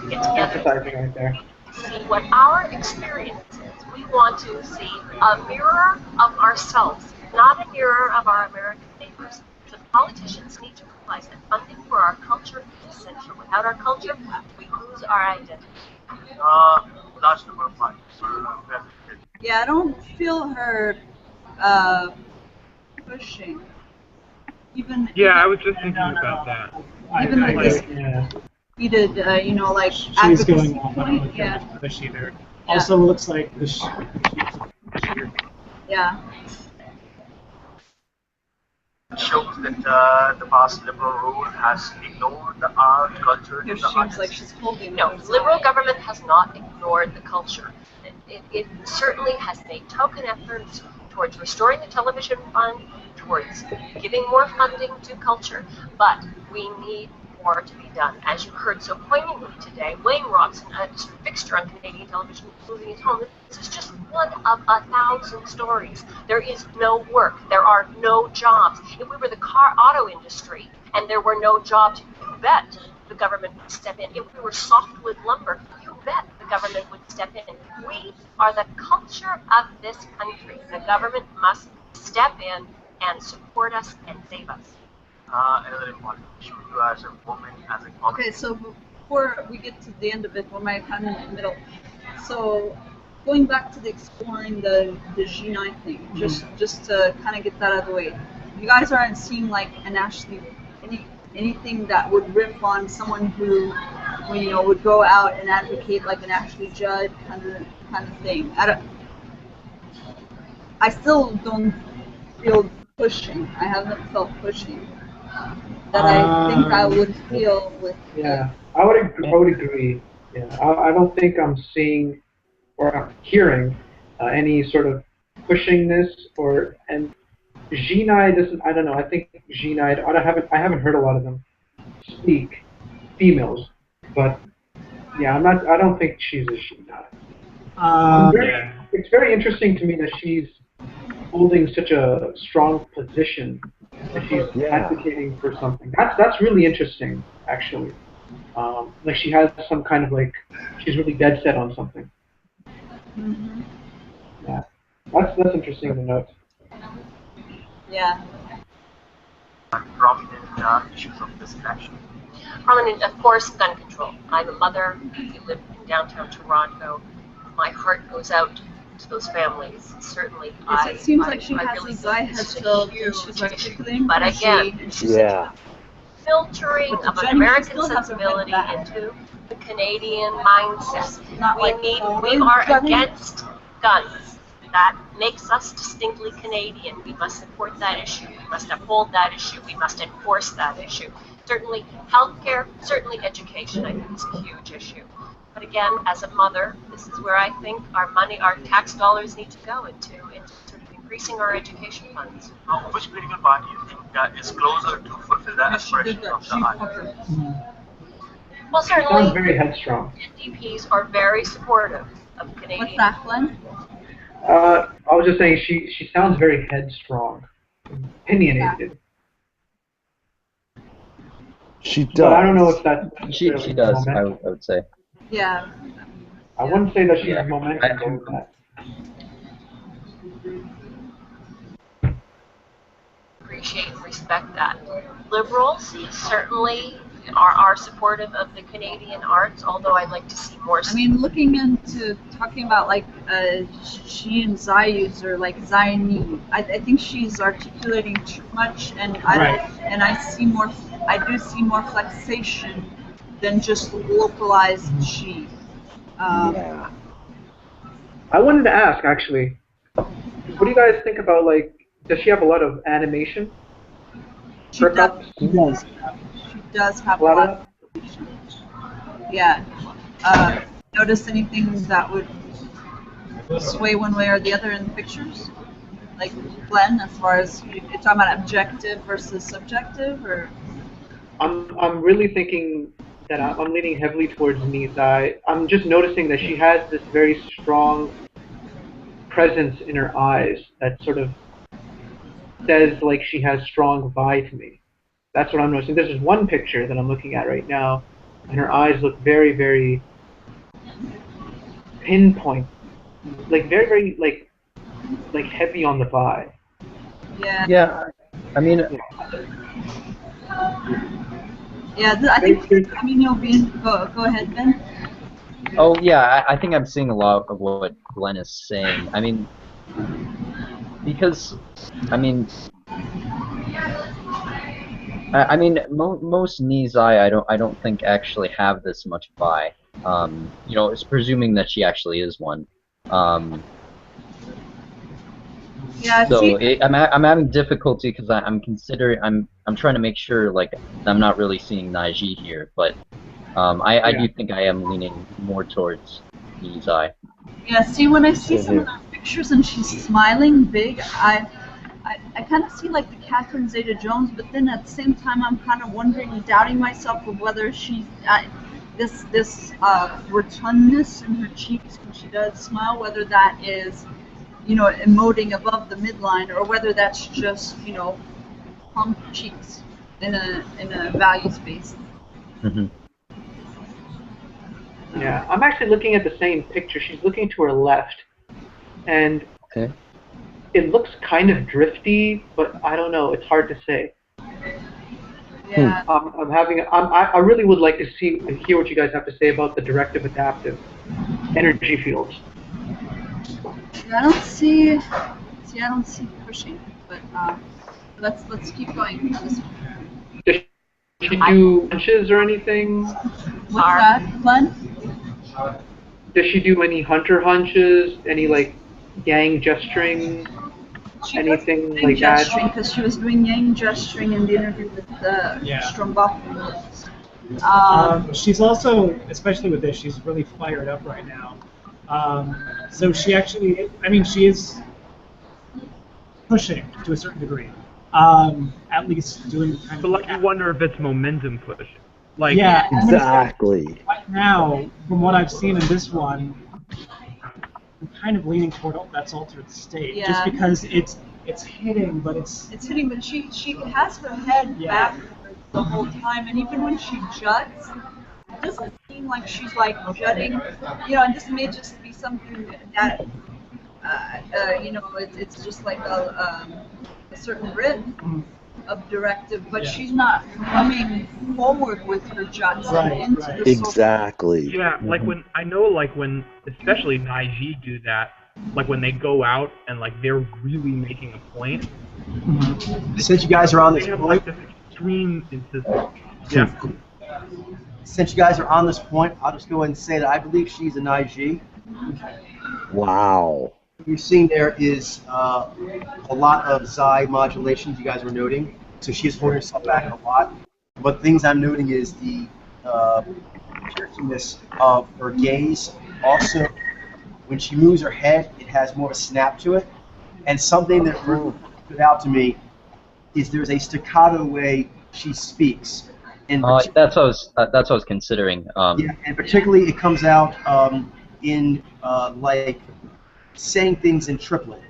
Get together. Emphasizing right there. See what our experience is. We want to see a mirror of ourselves, not a mirror of our American neighbors. So politicians need to realize that funding for our culture is essential. Without our culture, we lose our identity. Large number of funds. Yeah, I don't feel her pushing. Even. Yeah, I was just thinking about that. Even like this. Yeah. Needed, like She's advocacy going on point. Yeah. the sheet there. Also, looks like the sheet. Yeah. Shows that the past liberal rule has ignored the art, culture, Here and the seems artists. like she's holding. No, liberal government has not ignored the culture. It certainly has made token efforts towards restoring the television fund, towards giving more funding to culture, but we need more to be done. As you heard so poignantly today, Wayne Robson, a fixture on Canadian television, losing his home. This is just one of 1,000 stories. There is no work. There are no jobs. If we were the auto industry and there were no jobs, you bet the government would step in. If we were softwood lumber, you bet the government would step in. We are the culture of this country. The government must step in and support us and save us. Another important issue, you as a woman, as a Okay, so before we get to the end of it, we're kind of in the middle. So going back to the exploring the G9 thing, just to kind of get that out of the way. You guys aren't seeing like anything that would riff on someone who would go out and advocate like an Ashley Judd kind of thing. I still don't feel pushing. I haven't felt pushing that I think I would feel with. Yeah, I would agree. Yeah, I don't think I'm seeing or hearing any sort of pushingness and G9 doesn't. I don't know. I think G9. I haven't heard a lot of them speak, females, but yeah, I don't think she's a G9. It's very interesting to me that she's holding such a strong position, that she's advocating for something. That's really interesting, actually. Like she has some kind of she's really dead set on something. Mm-hmm. Yeah, that's interesting to note. Yeah. Prominent issues of this election. Prominent, of course, gun control. I'm a mother. We live in downtown Toronto. My heart goes out to those families. Certainly, yes, it seems like she has really a guy headstone and she's articulating. But again, filtering of American sensibility into the Canadian mindset. We are against guns. That makes us distinctly Canadian. We must support that issue. We must uphold that issue. We must enforce that issue. Certainly healthcare, certainly education, I think is a huge issue. But again, as a mother, this is where I think our money, our tax dollars need to go into sort of increasing our education funds. Which political party do you think is closer to fulfill that aspiration of the artist? Well, certainly, sounds very headstrong. NDPs are very supportive of Canadian. What's that, Glenn? I was just saying she sounds very headstrong, opinionated. She does. But I don't know if that's she does. I would say. Yeah. I wouldn't say that she's momentum with that. Appreciate and respect that. Liberals certainly are supportive of the Canadian arts, although I'd like to see more. I mean, looking into talking about she and Zayus or Zayani, I think she's articulating too much, and I do see more flexation than just localized she. I wanted to ask actually, what do you guys think about does she have a lot of animation? She does. She does have a lot of animation. Yeah. Notice anything that would sway one way or the other in the pictures? Like Glenn, as far as you're talking about objective versus subjective, or? I'm really thinking that I'm leaning heavily towards Nizai. I'm just noticing that she has this very strong presence in her eyes that sort of says like she has strong Vi to me. That's what I'm noticing. There's just one picture that I'm looking at right now, and her eyes look very, very pinpoint, like very, very like heavy on the Vi. Yeah. Yeah, I mean, Yeah, I think. I mean, you'll be. Go ahead, Ben. oh yeah, I think I'm seeing a lot of what Glenn is saying. I mean, because, I mean, most Nizai I don't think actually have this much Vi. You know, it's presuming that she actually is one. Yeah, So I'm having difficulty because I'm considering I'm trying to make sure like I'm not really seeing Naiji here, but I do think I am leaning more towards Nizai. Yeah, see, when I see some of those pictures and she's smiling big, I kind of see like the Catherine Zeta-Jones, but then at the same time I'm kind of wondering and doubting myself of whether she's this rotundness in her cheeks when she does smile, whether that is, you know, emoting above the midline, or whether that's just, you know, plump cheeks in a value space. Mm-hmm. Yeah, I'm actually looking at the same picture. She's looking to her left, and it looks kind of drifty, but I don't know. It's hard to say. Yeah. I really would like to hear what you guys have to say about the directive adaptive energy fields. I don't see pushing, but let's keep going on this one. Does she do hunches or anything? What's that, Glenn? Does she do any hunter hunches? Any like yang gesturing? Anything like gesturing, that? because she was doing yang gesturing in the interview with Stromboff. She's also, especially with this, she's really fired up right now. So she actually, I mean, she is pushing to a certain degree. At least doing kind of. But like, you wonder if it's momentum push. Like, yeah, exactly. Right now, from what I've seen in this one, I'm kind of leaning toward that's altered state, just because it's hitting, but it's hitting, but she has her head back the whole time, and even when she juts, it doesn't seem like she's like jutting, you know. And this may just be something that you know, it's just like a certain rhythm of directive, but she's not coming forward with her juts into the exactly. Yeah, like when I know, like when especially Naiji do that, like when they go out and like they're really making a point. Since you guys are on this they have point, like this extreme insistence. Yeah. Since you guys are on this point, I'll just go ahead and say that I believe she's an IG. Wow. What you're seeing there is a lot of Zai modulations you guys were noting. So she is holding herself back a lot. But things I'm noting is the jerkiness of her gaze. Also, when she moves her head, it has more of a snap to it. And something that really stood out to me is there's a staccato way she speaks. And that's what I was considering. Yeah, and particularly it comes out in like saying things in triplet.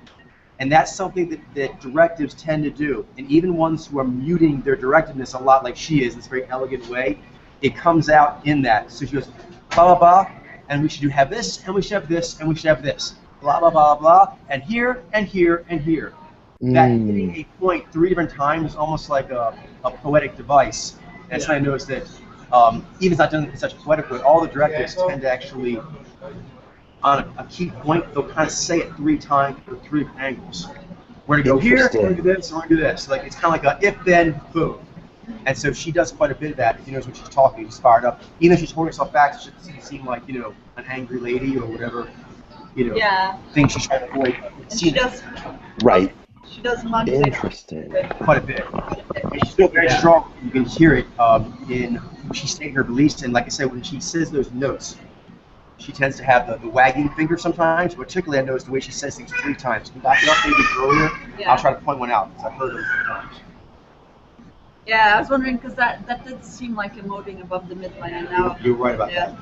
And that's something that directives tend to do. And even ones who are muting their directiveness a lot like she is, in this very elegant way, it comes out in that. So she goes, blah, blah, blah, and we should have this, and we should have this, and we should have this. Blah, blah, blah, blah, and here, and here, and here. That hitting a point 3 different times is almost like a poetic device. And so I noticed that even if it's not done in such a poetic way, all the directives tend to actually, on a key point, they'll kind of say it 3 times for 3 angles. We're going to go here, we're going to do this, we're going to do this. Like, it's kind of like a if, then, boom. And so she does quite a bit of that. If she knows when she's talking, she's fired up. Even if she's holding herself back, she doesn't seem like, you know, an angry lady or whatever, you know, thing she's trying to avoid. She does. Right. She does Interesting. Quite a bit. And she's still very strong. You can hear it in when she's stating her beliefs. And like I said, when she says those notes, she tends to have the wagging finger sometimes. Particularly, I noticed the way she says things 3 times. Can you back it up maybe earlier? I'll try to point one out because I've heard them 3 times. Yeah, I was wondering because that did seem like emoting above the midline, and now You're right about that.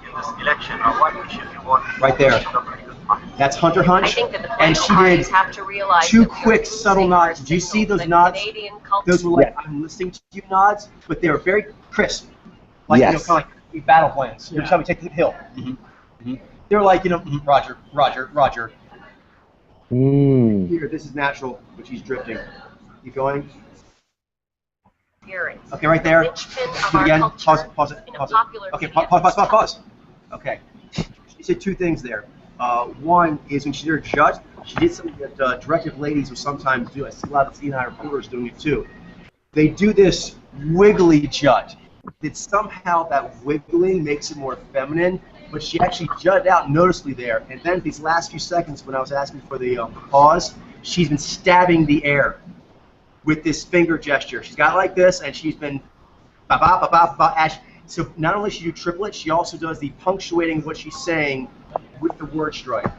In this election, why should you want Right there. That's Hunter Hunch, I think that the and political she parties did have to realize two that we are quick, subtle losing nods. our Do you see signal, those that nods? Canadian culture- Those were like, I'm listening to you nods, but they were very crisp. Like, you know, kind of like battle plans. Every time we take the hill. They were like, you know, Roger, Roger, Roger. Here, this is natural, but she's drifting. Keep going. Okay, right there. Do it again. Pause it. Pause it. Pause it. Okay, pause. Okay. She said two things there. One is when she did her judge, she did something that directive ladies will sometimes do. I see a lot of CNI reporters doing it too. They do this wiggly jut. That somehow that wiggling makes it more feminine, but she actually jutted out noticeably there. And then these last few seconds when I was asking for the pause, she's been stabbing the air with this finger gesture. She's got it like this, and she's been ba-ba-ba-ba-ba. So not only does she do triplets, she also does the punctuating what she's saying with the word strike.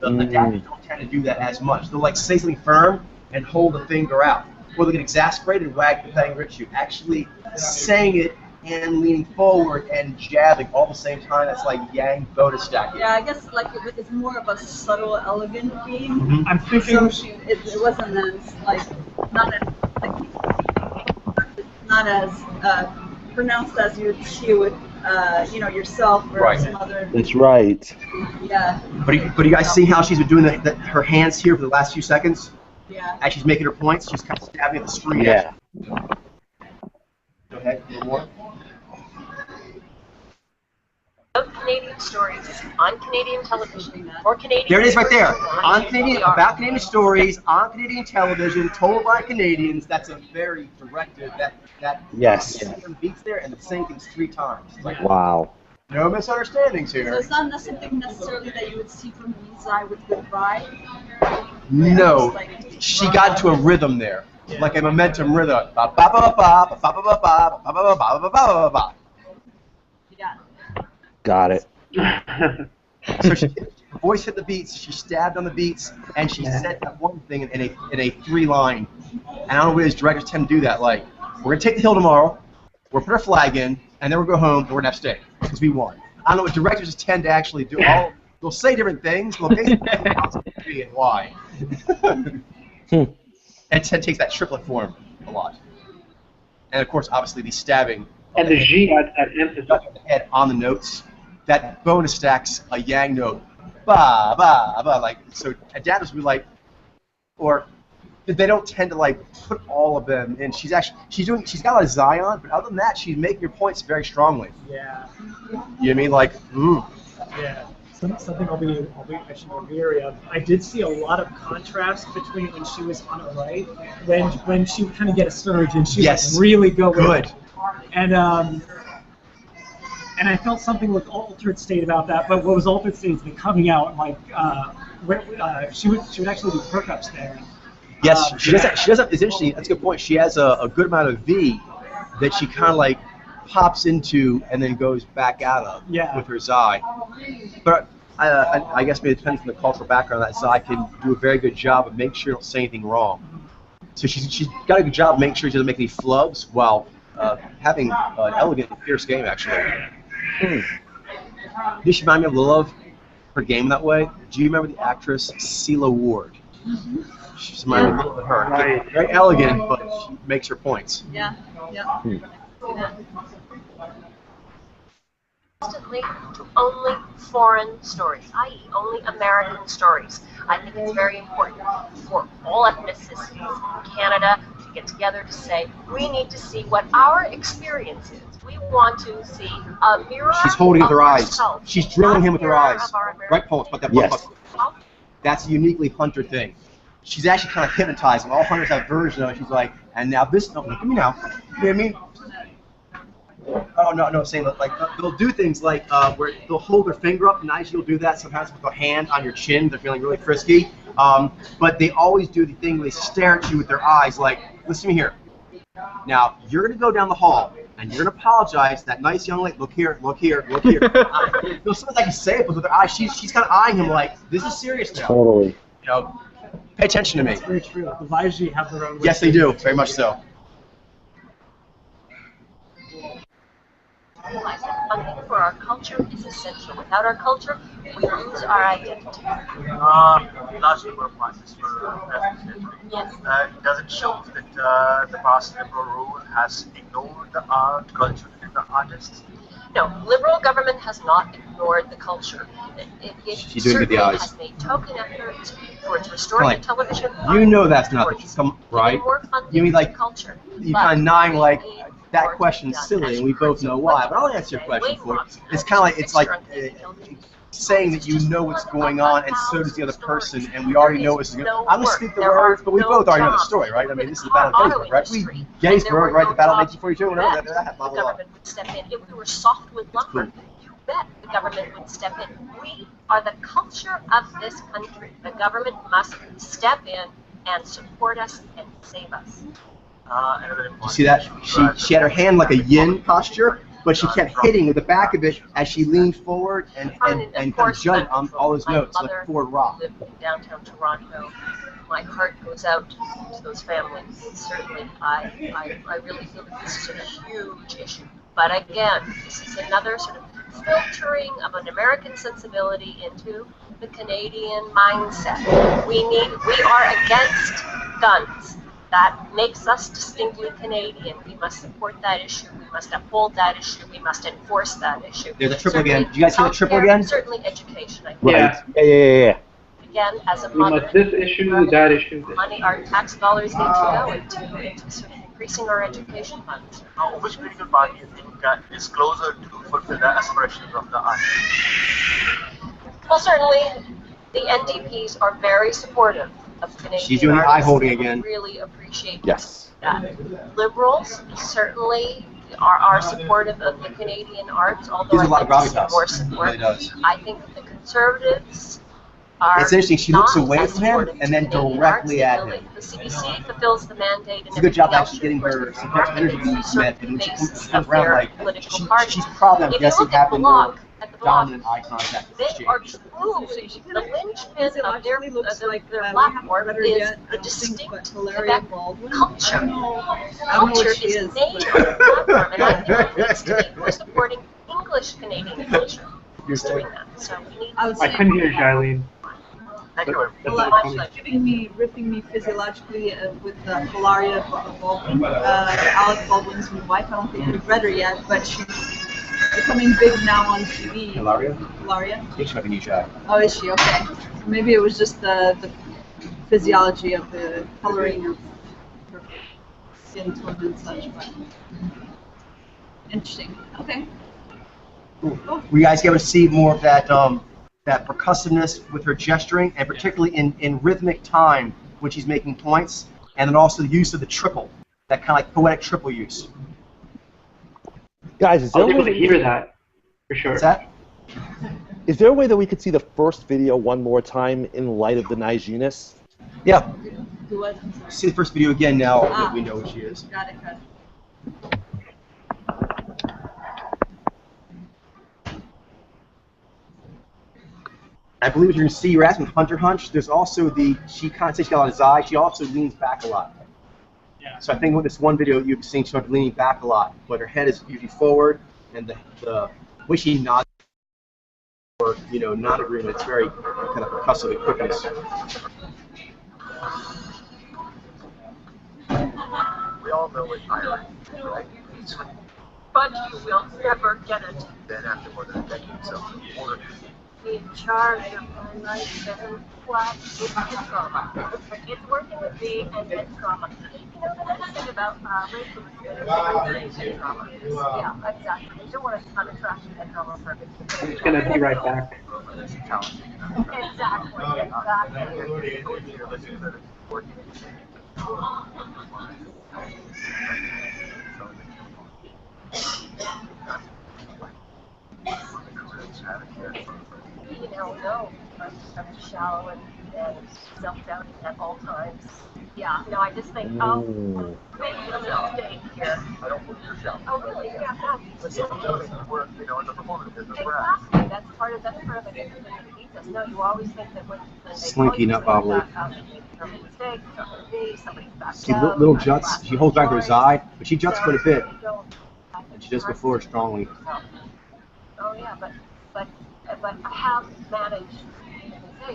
The adapters don't tend to do that as much. They'll like say something firm and hold the finger out. Or they get exasperated and wag the finger at you. Actually saying it and leaning forward and jabbing all at the same time, that's like yang bonus stacking. Yeah, I guess like it's more of a subtle, elegant theme. I'm thinking so it wasn't as like not as pronounced as you would see with you know, yourself or some other. That's right. Yeah. But you guys see how she's been doing her hands here for the last few seconds? Yeah. As she's making her points, she's kind of stabbing at the screen. Yeah. Go ahead, a little more. About Canadian stories on Canadian television for Canadian. There it is right there. On Canadian, about Canadian stories, on Canadian television, told by Canadians. That's a very directive. That Yes. beats there, and the same thing's 3 times. Like, Wow. no misunderstandings So here. it's not something necessarily that you would see from Mizai with Goodbye. No, she got into a rhythm there, like a momentum rhythm. Ba ba ba ba ba ba ba ba ba ba ba ba ba ba. Yeah. Got it. So her voice hit the beats. She stabbed on the beats, and she said that one thing in a 3-line. And I don't know what his directors tend to do that. Like, we're gonna take the hill tomorrow. We'll put our flag in, and then we'll go home, and we're gonna have steak because we won. I don't know what directors tend to actually do. They'll say different things. They'll basically be and why. And Ted takes that triplet form a lot. And of course, obviously, the stabbing. And the G at emphasis. Head on the notes. That bonus stacks a yang note. Ba, ba, ba. Like, so adapters will be like, or they don't tend to like put all of them in. She's got a Zion, but other than that, she's making her points very strongly. Yeah. You know what I mean? Like, Yeah. Something I'll be wary of. I did see a lot of contrast between when she was on her right, when she would kind of get a surge and she would really go good. And I felt something with Altered State about that, but what was Altered State is the coming out, like, she would actually do perk-ups there. Yes, she does. It's interesting. That's a good point. She has a good amount of V that she kind of like pops into and then goes back out of with her Zai. But I guess maybe it depends on the cultural background. That Zai can do a very good job of making sure you don't say anything wrong. So she's got a good job of making sure she doesn't make any flubs while having an elegant and fierce game, actually. This should remind me of Love, her game that way. Do you remember the actress Celia Ward? She's reminded me a little bit of her. Right. Very elegant, but she makes her points. Yeah. Yeah. Constantly to only foreign stories, i.e. only American stories. I think it's very important for all ethnicities in Canada to get together to say, we need to see what our experience is. We want to see a mirror. She's holding with her eyes. ourselves, She's drilling him with her eyes. Right, Paul? Yes. That's a uniquely Hunter thing. She's actually kind of hypnotizing. All Hunters have versions of it. She's like, and now this, no, look at me now. You know what I mean? Oh, no, saying that, like, they'll do things like where they'll hold their finger up. Nice, you'll do that sometimes with a hand on your chin. They're feeling really frisky. But they always do the thing where they stare at you with their eyes like, listen to me here. Now, you're going to go down the hall, and you're going to apologize to that nice young lady. Look here, look here, look here. Sometimes I can say it, but with their eyes, she's kind of eyeing him like, this is serious now. Totally. You know, Pay attention to me. That's very true. The Vaiji have their own. Yes, they do. Very much so. Realize that funding for our culture is essential. Without our culture, we lose our identity. Large number of artists for representation. Yes. Does it show that the past liberal rule has ignored the art, culture, and the artists? No, liberal government has not ignored the culture. It She's doing good certainly the eyes. has made token efforts towards restoring Like, the television. You know that's not the right. More funding You mean like culture. you kind of nodding like that question's silly, and we both know why. But I'll answer your question for you. It's kind of like saying that you know what's going on, and so does the other person, and we already know what's going on. I'm gonna speak the words, but we both already know the story, right? I mean, this is the Battle of Gettysburg, right? Gettysburg, right? The Battle of 1842, whatever. That blah The blah blah. government would step in. If we were soft with lumber, you bet the government would step in. We are the culture of this country. The government must step in and support us and save us. You see that? She had her hand like a yin posture, but she kept hitting with the back of it as she leaned forward and kind of jumped on all those notes like forward rock. Lived in downtown Toronto. My heart goes out to those families. Certainly, I really feel that this is a huge issue. But again, this is another sort of filtering of an American sensibility into the Canadian mindset. We are against guns. That makes us distinctly Canadian. We must support that issue. We must uphold that issue. We must enforce that issue. There's a triple again. Do you guys hear the triple again? Certainly education. I think. Right. Yeah. Again, as a We mother, must this issue, that issue. This. money, our tax dollars need to go into sort of increasing our education funds. Which political party you think is closer to fulfill the aspirations of the artists? Well, certainly, the NDPs are very supportive of Canadian She's doing the artists. eye holding again. Really appreciate Yes. that. Liberals certainly are supportive of the Canadian arts, although Gives a lot of I think gravitas. more It support. really does. I think that the Conservatives are It's interesting. She looks not away as from him supportive and then to Canadian directly arts. at him. The CBC fulfills the mandate. It's a good job actually getting her some type of energy needs met, and when she comes around like she's probably, I'm guessing, having more dominant eye contact with They exchange. are truly the linchpin of their platform is the distinct Quebec culture. Culture is native to the platform, and I think it needs to be more supporting English Canadian culture. Who's doing that? So we need. I couldn't hear Jilene. Thank you very Well, ripping me physiologically with Hilaria Baldwin, Alec Baldwin's new wife. I don't think we've read her yet, but she's becoming big now on TV. Hilaria? Hilaria? I think she might be new shy. Oh, is she? Okay. Maybe it was just the physiology of the coloring of her skin tone and such, but interesting. Okay. Were you guys able to see more of that that percussiveness with her gesturing, and particularly in rhythmic time when she's making points, and then also the use of the triple, that kind of like poetic triple use? Guys, is I there was a able to way, hear that, for sure. What's that? is there a way that we could see the first video one more time in light of the Nigeeness? Yeah. Do what? See the first video again now that we know who she is. Got it. I believe as you can see, you're asking Hunter Hunch. There's also she kind of takes out his eye. She also leans back a lot. Yeah. So I think with this one video, you've seen she started leaning back a lot, but her head is usually forward, and the way she nods, or non-agreement, it's very kind of percussive and quickness. We all know what irony is, right? But you will never get it. Then after more than a decade, so older. In charge of all night 7 flat with trauma. It's working with me and head trauma. You know, the nice thing about racial is head trauma. Yeah, exactly. You don't want to unattract head trauma for a big I'm just going to be right back. Exactly. You know, no, I'm shallow and and self-doubting at all times. Yeah, no, I just think, oh, maybe a mistake here. I don't believe yourself. Oh, really? Yeah, But self-doubting work, you know, in the performance business. exactly. That's part of it. It leads us. No, you always think that when they Slinky, not bobbly. a mistake, it's not going to be, somebody's back See, little juts. She holds back her side, but she juts quite a bit. And she does go forward strongly. Oh yeah, but I have managed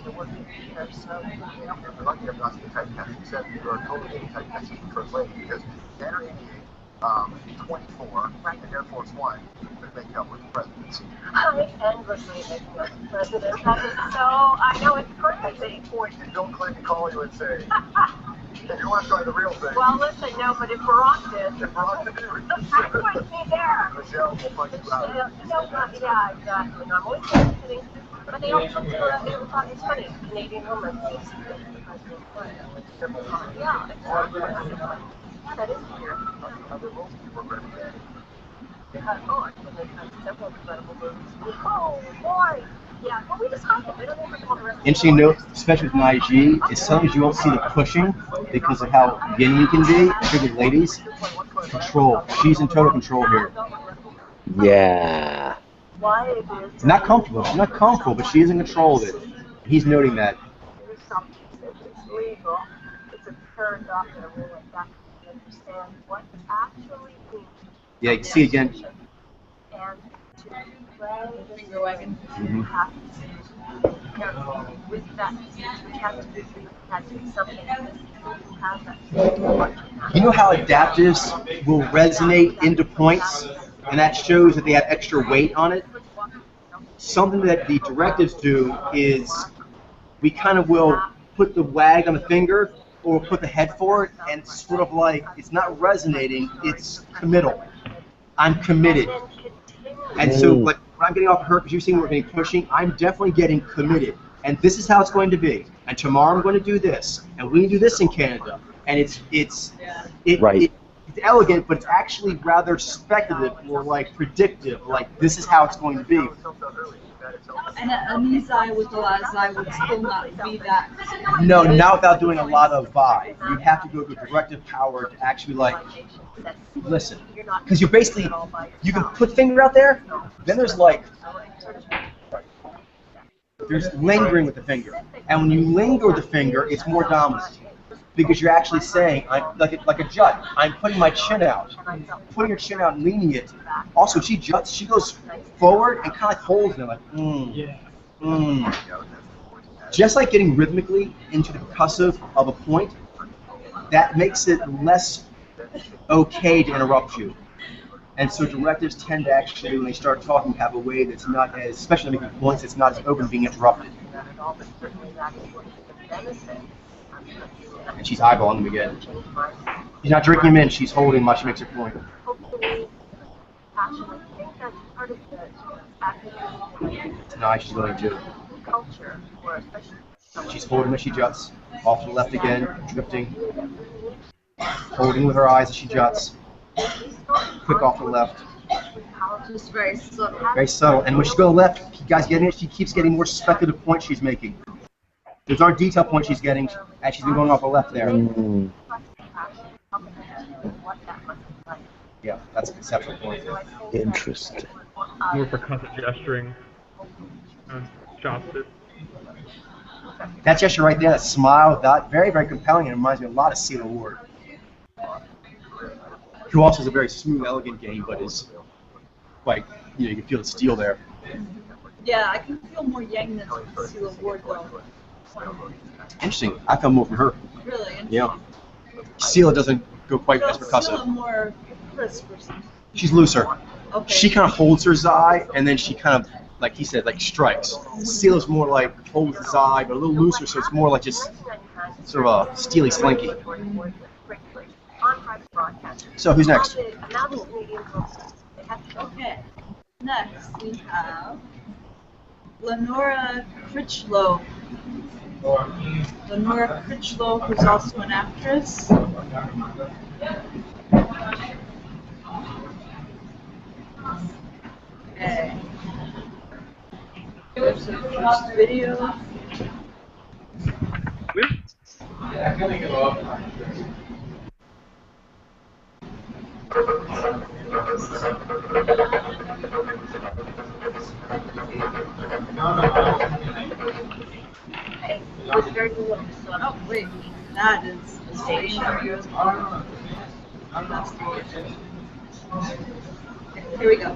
to work in here, so you know. You're lucky I'm not the typecast. You said you are totally getting typecast in First Lady because Banner 88, 24, and Air Force One could make up with the presidency. I endlessly making up the president. That is so, I know it's crazy. And don't claim to call you and say, if you want to try the real thing. Well, listen, no, but if Barack did, I wouldn't be there. Michelle will find you out. Yeah, exactly. No, I'm always listening. But they also do it's funny, Canadian woman thinks the president's wife. Yeah, exactly. Yeah, that is weird. Other roles you work with. Oh, I've been in several incredible movies. Oh, boy. Yeah, well, we just hide it. We don't even come on the rest. Interesting note, especially with an IG, is sometimes you won't see the pushing because of how yin you can be, particularly ladies. Control. She's in total control here. Yeah. Why it is. Not comfortable. She's not comfortable, but she is in control of it. He's noting that. There's something that it's legal. It's a paradox in a rule like that. You understand what actually means. Yeah, you can see again. And to play Finger wagging. with that, we have to do something who has that. You know how adaptives will resonate into points, and that shows that they have extra weight on it? Something that the directives do is we kind of will put the wag on the finger or put the head forward and sort of like, it's not resonating, it's committal. I'm committed. And so like when I'm getting off her, because you're seeing we're getting pushing, I'm definitely getting committed. And this is how it's going to be. And tomorrow I'm going to do this. And we can do this in Canada. And it's elegant, but it's actually rather speculative or like predictive. Like this is how it's going to be. And an Izai with the Lazai would still not be that. No, not without doing a lot of vibe. You have to go to directive power to actually like listen. Because you're basically, you can put finger out there, then there's like, there's lingering with the finger. And when you linger with the finger, it's more dominant. Because you're actually saying, I'm like a jut, I'm putting my chin out. Putting your chin out and leaning it. Also, she juts, she goes forward and kind of holds it like, Just like getting rhythmically into the percussive of a point, that makes it less okay to interrupt you. And so directives tend to actually, when they start talking, have a way that's not as, especially making points, it's not as open being interrupted. And she's eyeballing him again. She's not drinking him in, she's holding him while she makes her point. Tonight she's going to. She's holding as she juts. Off to the left again, drifting. Holding with her eyes as she juts. Quick off to the left. Just very subtle. Very subtle. And when she's going left, you guys getting it? She keeps getting more speculative points she's making. There's our detail point she's getting, and she's been going off the left there. Yeah, that's a conceptual point. Interesting. More percussive gesturing. Chopstick. That gesture right there, that smile, that very, very compelling, and it reminds me a lot of Celia Ward, who also has a very smooth, elegant game, but is quite, you can feel the steel there. Yeah, I can feel more yang than Celia Ward though. Interesting. I feel more from her. Really interesting. Yeah. Celia doesn't go quite as Celia percussive. more crisp or something. She's looser. Okay. She kind of holds her zai, and then she kind of, like he said, like strikes. Celia's more like holds the zai, but a little looser, so it's more like just sort of a steely slinky. So who's next? Okay. Next we have Lenora Crichlow. Lenora Crichlow, who's also an actress. Okay. Here's the first video. Oh, wait. That is a stationary as well. That's the Here we go.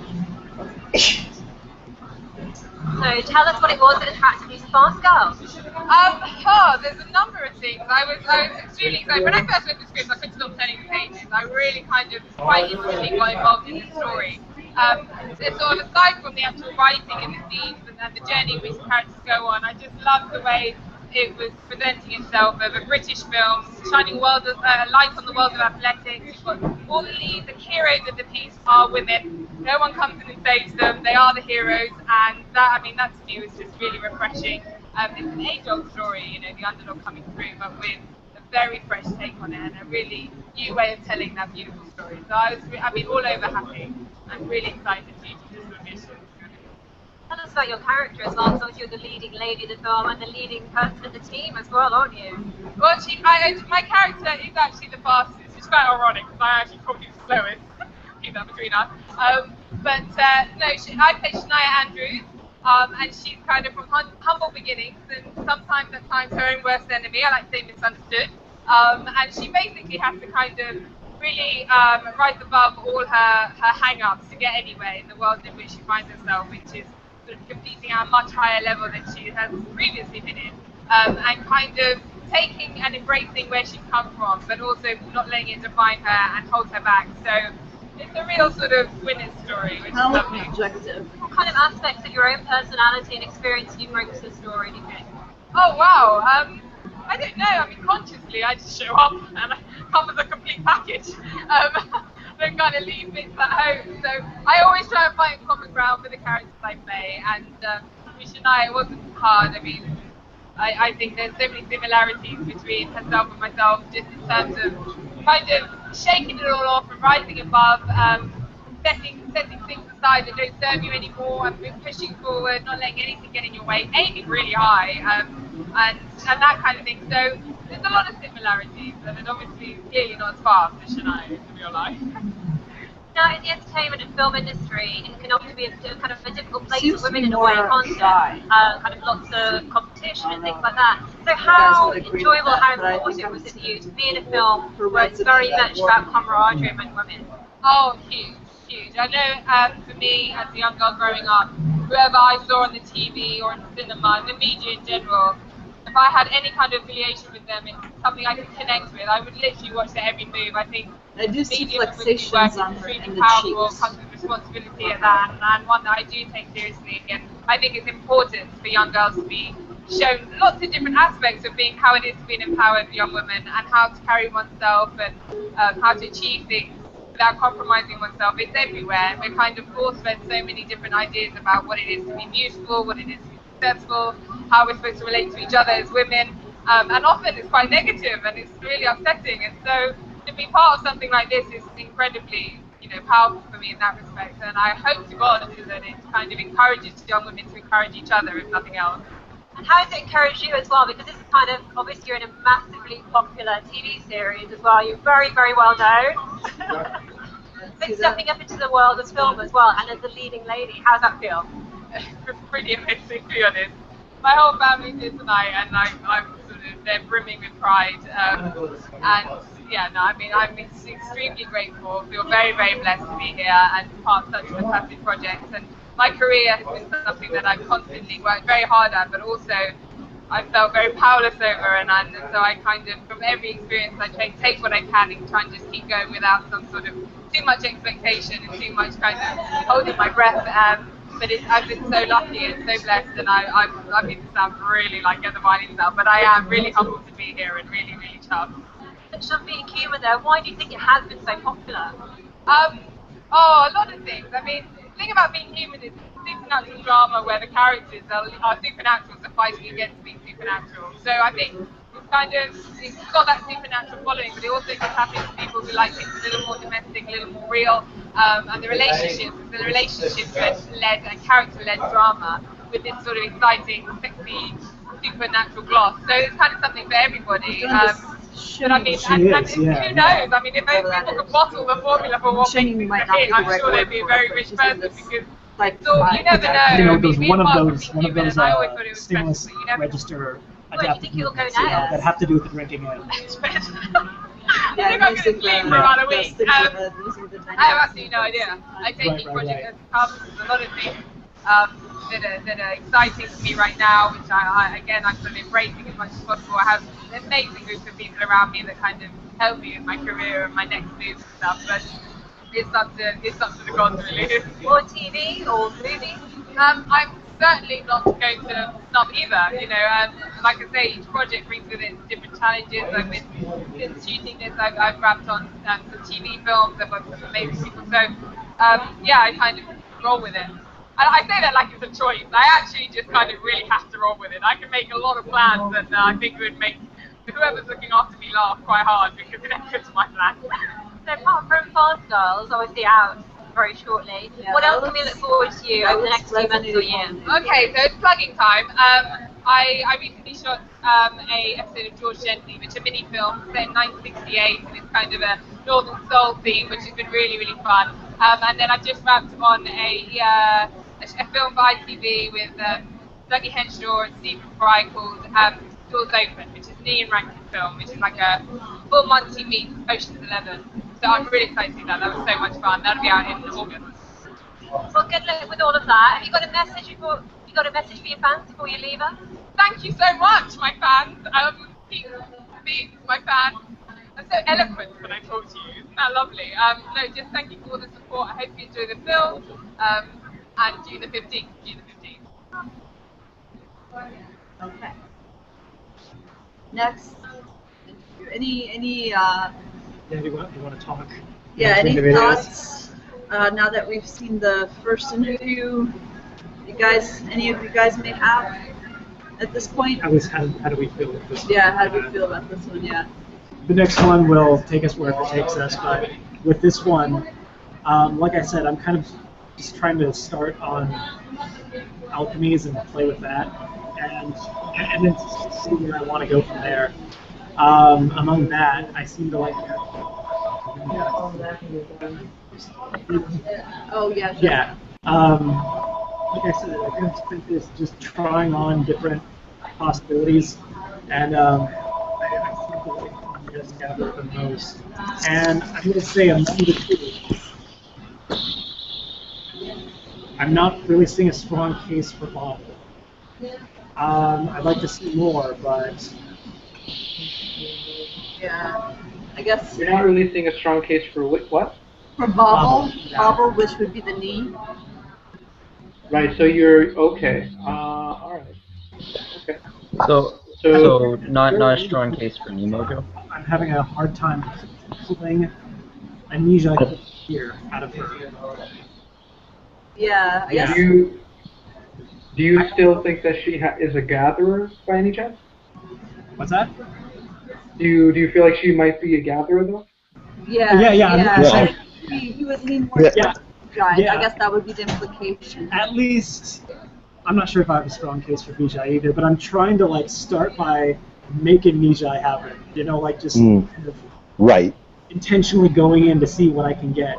So tell us what it was that attracted you to Fast Girls. There's a number of things. I was extremely excited. When I first read the script, I couldn't stop turning the pages. I really kind of quite instantly got involved in the story. So sort of aside from the actual writing and the themes and the journey which the characters go on, I just loved the way it was presenting itself as a British film, shining light on the world of athletics. You've got all the leads, the heroes of the piece are women. No one comes in and saves them. They are the heroes, and that, I mean, that to me was just really refreshing. It's an age-old story, you know, the underdog coming through, but with a very fresh take on it and a really new way of telling that beautiful story. So I was, all over happy. I'm really excited to use this audition. Tell us about your character as well, because you're the leading lady of the film and the leading person of the team as well, aren't you? Well, my character is actually the fastest, which is quite ironic because I actually probably the slowest. Keep that between us. I play Shania Andrews, and she's kind of from humble beginnings and sometimes at times her own worst enemy. I like to say misunderstood. And she basically has to kind of really rise above all her hang-ups to get anywhere in the world in which she finds herself, which is sort of competing at a much higher level than she has previously been in, and kind of taking and embracing where she's come from, but also not letting it define her and hold her back. So it's a real sort of winner's story, which is lovely. Objective. What kind of aspects of your own personality and experience do you bring to the story, do you think? Oh wow, I don't know, I mean consciously I just show up and I come as a complete package. Don't kind of leave bits at home. So I always try and find common ground for the characters I play, and with Shania it wasn't hard. I mean, I think there's so many similarities between herself and myself, just in terms of kind of shaking it all off and rising above, setting things aside that don't serve you anymore, and pushing forward, not letting anything get in your way, aiming really high, and that kind of thing. So there's a lot of similarities, and it obviously clearly not as fast as Shania is in real life. Now, in the entertainment and film industry, it can often be a kind of a difficult place Seems for to be women in a way, more can't dry. it? Kind of lots of competition and things like that. So how enjoyable, how important was it for you to be in a film where it's very much about camaraderie among women? Oh, huge. I know for me, as a young girl growing up, whoever I saw on the TV or in the cinema, and the media in general, if I had any kind of affiliation with them, it's something I could connect with. I would literally watch their every move. I think I do see media flexations on her extremely in the powerful, cheeks. comes with responsibility at that, and one that I do take seriously. And I think it's important for young girls to be shown lots of different aspects of being how it is to be an empowered young woman, and how to carry oneself, and how to achieve things without compromising oneself. It's everywhere. We're kind of force-fed so many different ideas about what it is to be beautiful, what it is to be successful, how we're supposed to relate to each other as women, and often it's quite negative and it's really upsetting. And so to be part of something like this is incredibly, powerful for me in that respect. And I hope to God that it kind of encourages young women to encourage each other, if nothing else. And how has it encouraged you as well? Because this is kind of, obviously you're in a massively popular TV series as well. You're very, very well known. But stepping up into the world of film as well, and as the leading lady, how does that feel? It's pretty amazing, to be honest. My whole family's here tonight, and I'm sort of, they're brimming with pride. I'm extremely grateful. Feel very, very blessed to be here and part of such fantastic projects. And my career has been something that I've constantly worked very hard at, but also I felt very powerless over, and so I kind of, from every experience, I try to take what I can and try and just keep going without some sort of too much expectation and too much kind of holding my breath. But I've been so lucky and so blessed, and I mean, it sounds really like a divine self, but I am really humbled to be here and really, really chuffed. Mention being human there. Why do you think it has been so popular? A lot of things. I mean, the thing about being human is it's a supernatural drama where the characters are supernatural, so fighting against being supernatural. So I think it's got that supernatural following, but it also just happens to people who like things a little more domestic, a little more real, and the relationship-led and character-led drama with this sort of exciting, sexy, supernatural gloss. So it's kind of something for everybody. But I mean, and who knows? I mean, if those people could bottle the formula for what makes things great, I'm sure they'd be a very rich person because you never know. You know, I mean, there's we one of part those human, and I always thought it was stimulus special, but you never register Where do you adaptive think you'll go movements, you know, next? that have to do with the drinking in. I think I'm going to sleep for about a week. I have absolutely no idea. I take each project as it comes. There's a lot of things that are exciting to me right now, which I'm sort of embracing as much as possible. I have an amazing group of people around me that kind of help me with my career and my next move and stuff. But it's up to the gods, really. Or TV or movies? I'm certainly not going to stop either. You know, like I say, each project brings with it different challenges. I've been shooting this. I've wrapped on some TV films. I've got some amazing people. So yeah, I kind of roll with it. And I say that like it's a choice. I actually just kind of really have to roll with it. I can make a lot of plans that I think would make whoever's looking after me laugh quite hard because it ain't good to my plan. So apart from Fast Girls, obviously out very shortly, what else can we look forward to you over the next 2 months or year? Okay, so it's plugging time. I recently shot a episode of George Gently, which is a mini film set in 1968, and it's kind of a Northern Soul theme, which has been really, really fun. And then I've just wrapped on a film for ITV with Dougie Henshaw and Stephen Fry called Doors Open, which is an Ian Rankin film, which is like a full Monty meets Ocean's 11. So I'm really excited to see that. That was so much fun. That'll be out in August. Well, good luck with all of that. Have you got a message for your fans before you leave us? Thank you so much, my fans. Keep being my fans. I'm so eloquent when I talk to you. Isn't that lovely? No, just thank you for all the support. I hope you enjoy the film. And June the 15th. Okay. Next, any Yeah, you want to talk? yeah, any thoughts now that we've seen the first interview? Any of you guys may have at this point? How do we feel with this one? Yeah, how do we feel about this one? Yeah. The next one will take us wherever it takes us, but with this one, like I said, I'm kind of just trying to start on alchemies and play with that, and then see where I want to go from there. Among that, I seem to like. Oh yeah. Yeah. Like I said, I kind of spent this just trying on different possibilities, and I seem to like this gather the most. And I'm going to say among the two, I'm not really seeing a strong case for Bob. I'd like to see more, but yeah, I guess. You're not really seeing a strong case for what? For Bobble, Bobble, which would be the knee. Right. So you're okay. All right. Okay. So not a strong case for Nemojo. I'm having a hard time pulling amnesia here out of her. Yeah, I guess. Do you still think that she is a gatherer by any chance? What's that? Do you feel like she might be a gatherer though? Yeah. He would lean more towards Vijay. Yeah. I guess that would be the implication. At least, I'm not sure if I have a strong case for Vijay either, but I'm trying to like start by making Vijay happen. You know, like just kind of intentionally going in to see what I can get.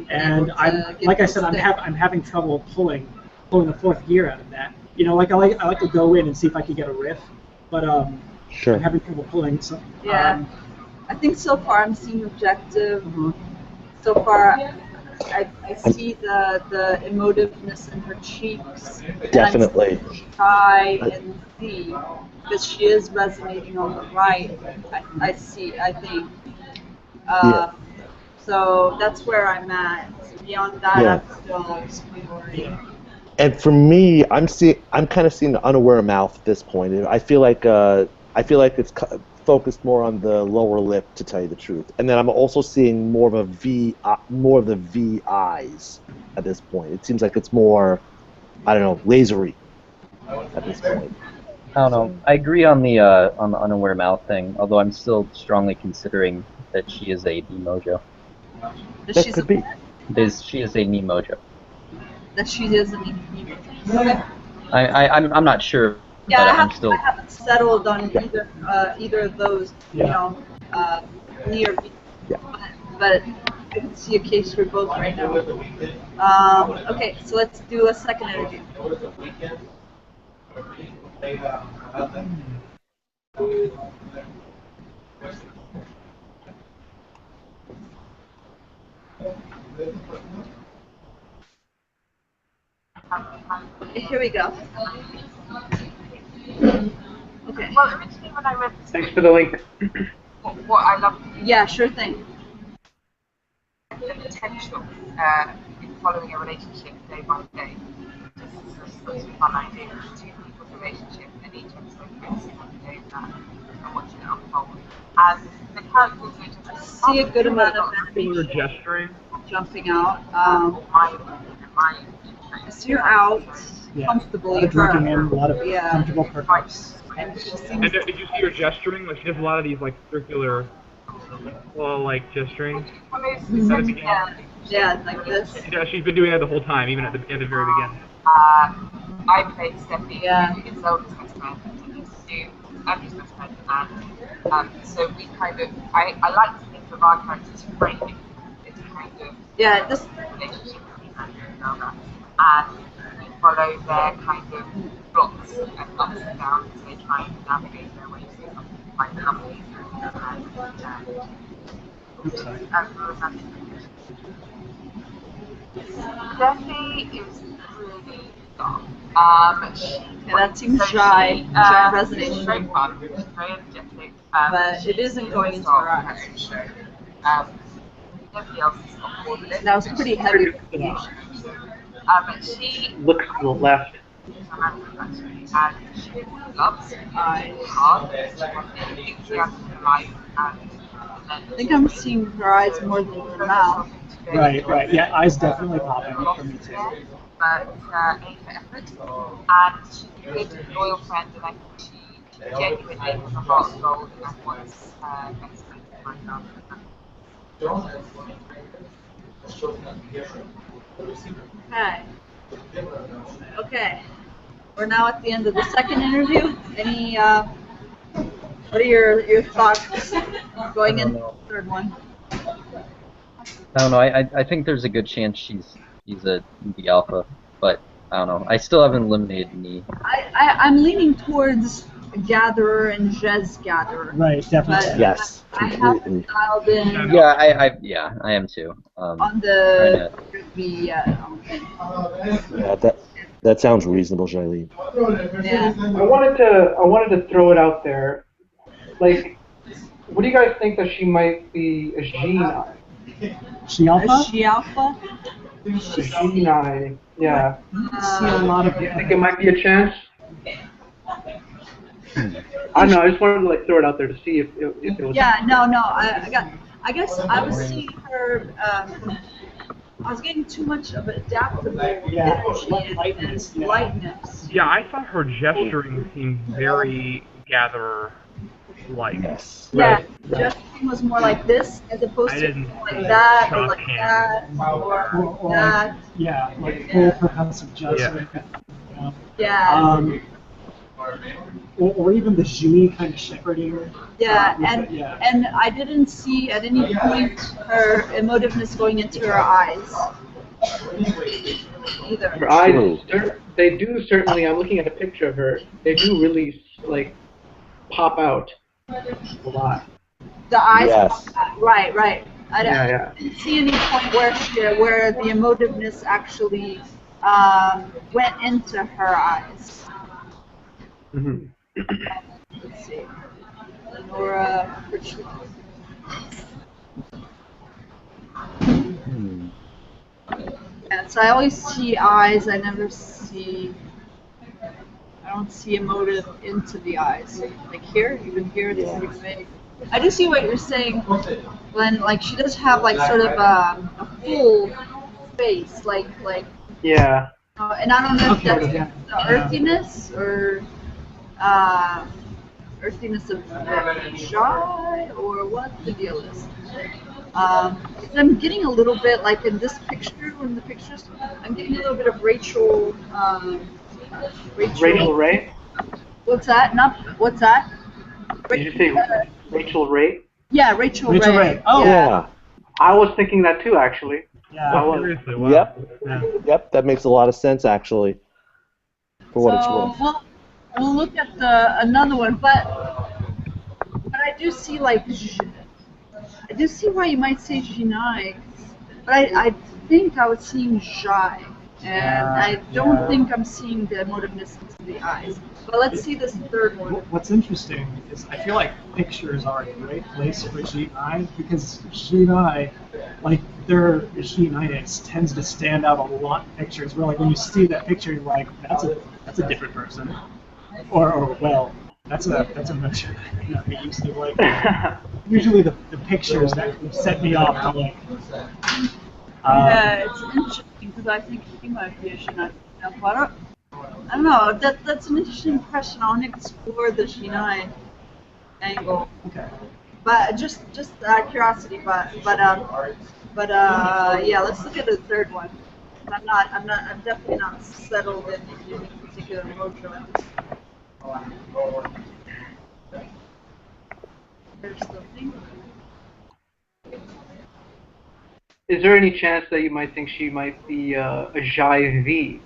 And I'm like I said, I'm having trouble pulling the fourth gear out of that. You know, like I like to go in and see if I can get a riff, but I'm having trouble pulling. So I think so far I'm seeing objective. So far, I see the emotiveness in her cheeks. Definitely. Try and see, because she is resonating on the right. I think. So that's where I'm at. Beyond that, I'm still exploring. And for me, I'm kind of seeing the unaware mouth at this point. I feel like it's focused more on the lower lip, to tell you the truth. And then I'm also seeing more of the V eyes at this point. It seems like it's more, I don't know, lasery at this point. I don't know. I agree on the unaware mouth thing, although I'm still strongly considering that she is a Nemojo. That could be. She is a Nemojo. That she is a Nemojo. Okay. I'm not sure Yeah, but I I'm still. haven't settled on either of those, you know, near me. But I can see a case for both right now. Okay, so let's do a second interview. Here we go. Okay. Well, originally when I read this, Thanks for the link. what I love Yeah, sure thing. the potential in following a relationship day by day. Just such a fun idea. Two people's relationship and each episode gets every day of that and watching it unfold. And the characters are just See a good amount of People are animation gesturing. jumping out. my I see her out comfortably. A lot of drinking in, a lot of comfortable perks. And she seems. And did you see her gesturing? Like she does a lot of these like circular, well, like gesturing. Yeah, like this. Yeah, she's been doing that the whole time, even at the very beginning. I played Stephanie, his oldest best friend, and he's Stu, Andrew's best friend, and so we kind of, I like to think of our characters framing this kind of this relationship between Andrew and Zelda, and we follow their kind of plots and ups and downs as they try and navigate their way through something quite lovely and romantic. Steffi is really dark. That seems dry. Dry resonates. She's very fun, very energetic. But it isn't going into her eyes. Nobody else is on board with it. That was pretty heavy. She Looks to the left. and she loves hard. She wants everything she has in her life, and I think I'm seeing her eyes more than her mouth. Right. Yeah, eyes definitely popping for me too. But aim for effort, and she's a good, loyal friend, and I think she genuinely has a heart of gold and wants best friends to find out. Okay. We're now at the end of the second interview. Any what are your thoughts going into the third one? I don't know. I think there's a good chance she's the alpha, but I don't know. I still haven't eliminated any. I'm leaning towards Gatherer and Jez Gatherer. Right, definitely. Yes. I haven't dialed in. Yeah, I am too. On the that sounds reasonable, Shailene. Yeah. I wanted to throw it out there. Like, what do you guys think that she might be a Genie? She alpha? She alpha? Genie, yeah. See a lot of. Do you think it might be a chance? I don't know. I just wanted to like throw it out there to see if it was. Yeah, no. I guess I was seeing her. I was getting too much of adaptable energy and lightness. Yeah, I thought her gesturing seemed very Gatherer-like. Yes. Yeah, gesturing was more like this as opposed to like that or like that or like that. Yeah, like full percussive gesturing. Yeah. Or even the Genie kind of shepherding. Yeah, and I didn't see at any point her emotiveness going into her eyes either. Her eyes, they do certainly. I'm looking at a picture of her. They do really like pop out a lot. The eyes. Yes. Right. I didn't see any point where the emotiveness actually went into her eyes. Mm-hmm. Let's see. Lenora, Crichlow. Yeah, so I always see eyes. I don't see emotive into the eyes. Like here, even here, it's pretty vague. I do see what you're saying, when like she does have like sort of a full face, like. Yeah. And I don't know if that's the earthiness or earthiness of shy or what the deal is. I'm getting a little bit like in this picture, I'm getting a little bit of Rachel Rachel Ray? What's that? Not what's that? Did you say Rachel Ray? Yeah, Rachel Rachel Ray. Ray. Oh. Yeah. I was thinking that too, actually. Yeah. I was. Seriously, wow. Yep. Yeah. Yep. That makes a lot of sense, actually. For what it's worth. We'll look at another one, but I do see like I do see why you might say Ginai, but I think I was seeing Jai, and I don't think I'm seeing the emotiveness into the eyes. But let's see this third one. What's interesting is I feel like pictures are a great place for Ginai because Ginai, like their Ginai tends to stand out a lot in pictures. Where like when you see that picture, you're like, that's a different person, or well, that's a motion that we used to like. Usually the pictures that set me off. I'm like, Yeah, it's interesting because I think he might be a Shinai. I don't know. That's an interesting question. I want to explore the Shinai angle. Okay. But just curiosity. But yeah. Let's look at the third one. I'm definitely not settled in any particular mojo. There's something. Is there any chance that you might think she might be a Jai V?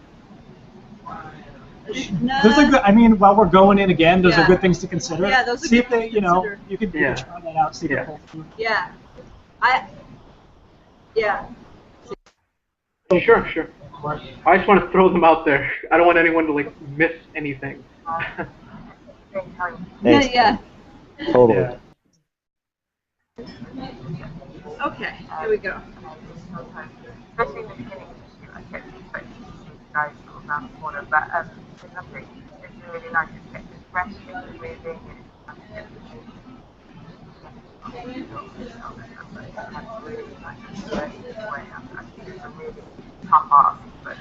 No. Those are good. I mean, while we're going in again, those are good things to consider. Yeah, those are see good if they, things to you know, consider. you could try that out. See if it pulls through. Yeah. Yeah. Sure. I just want to throw them out there. I don't want anyone to like miss anything. Yeah. Totally. Yeah. Okay, here we go. Especially in the beginning, I kept expecting to see the guys sort of around the corner, but it's lovely. It's really nice. It's kept it fresh, it's moving, and it's really nice way. I think it's a really tough ask, but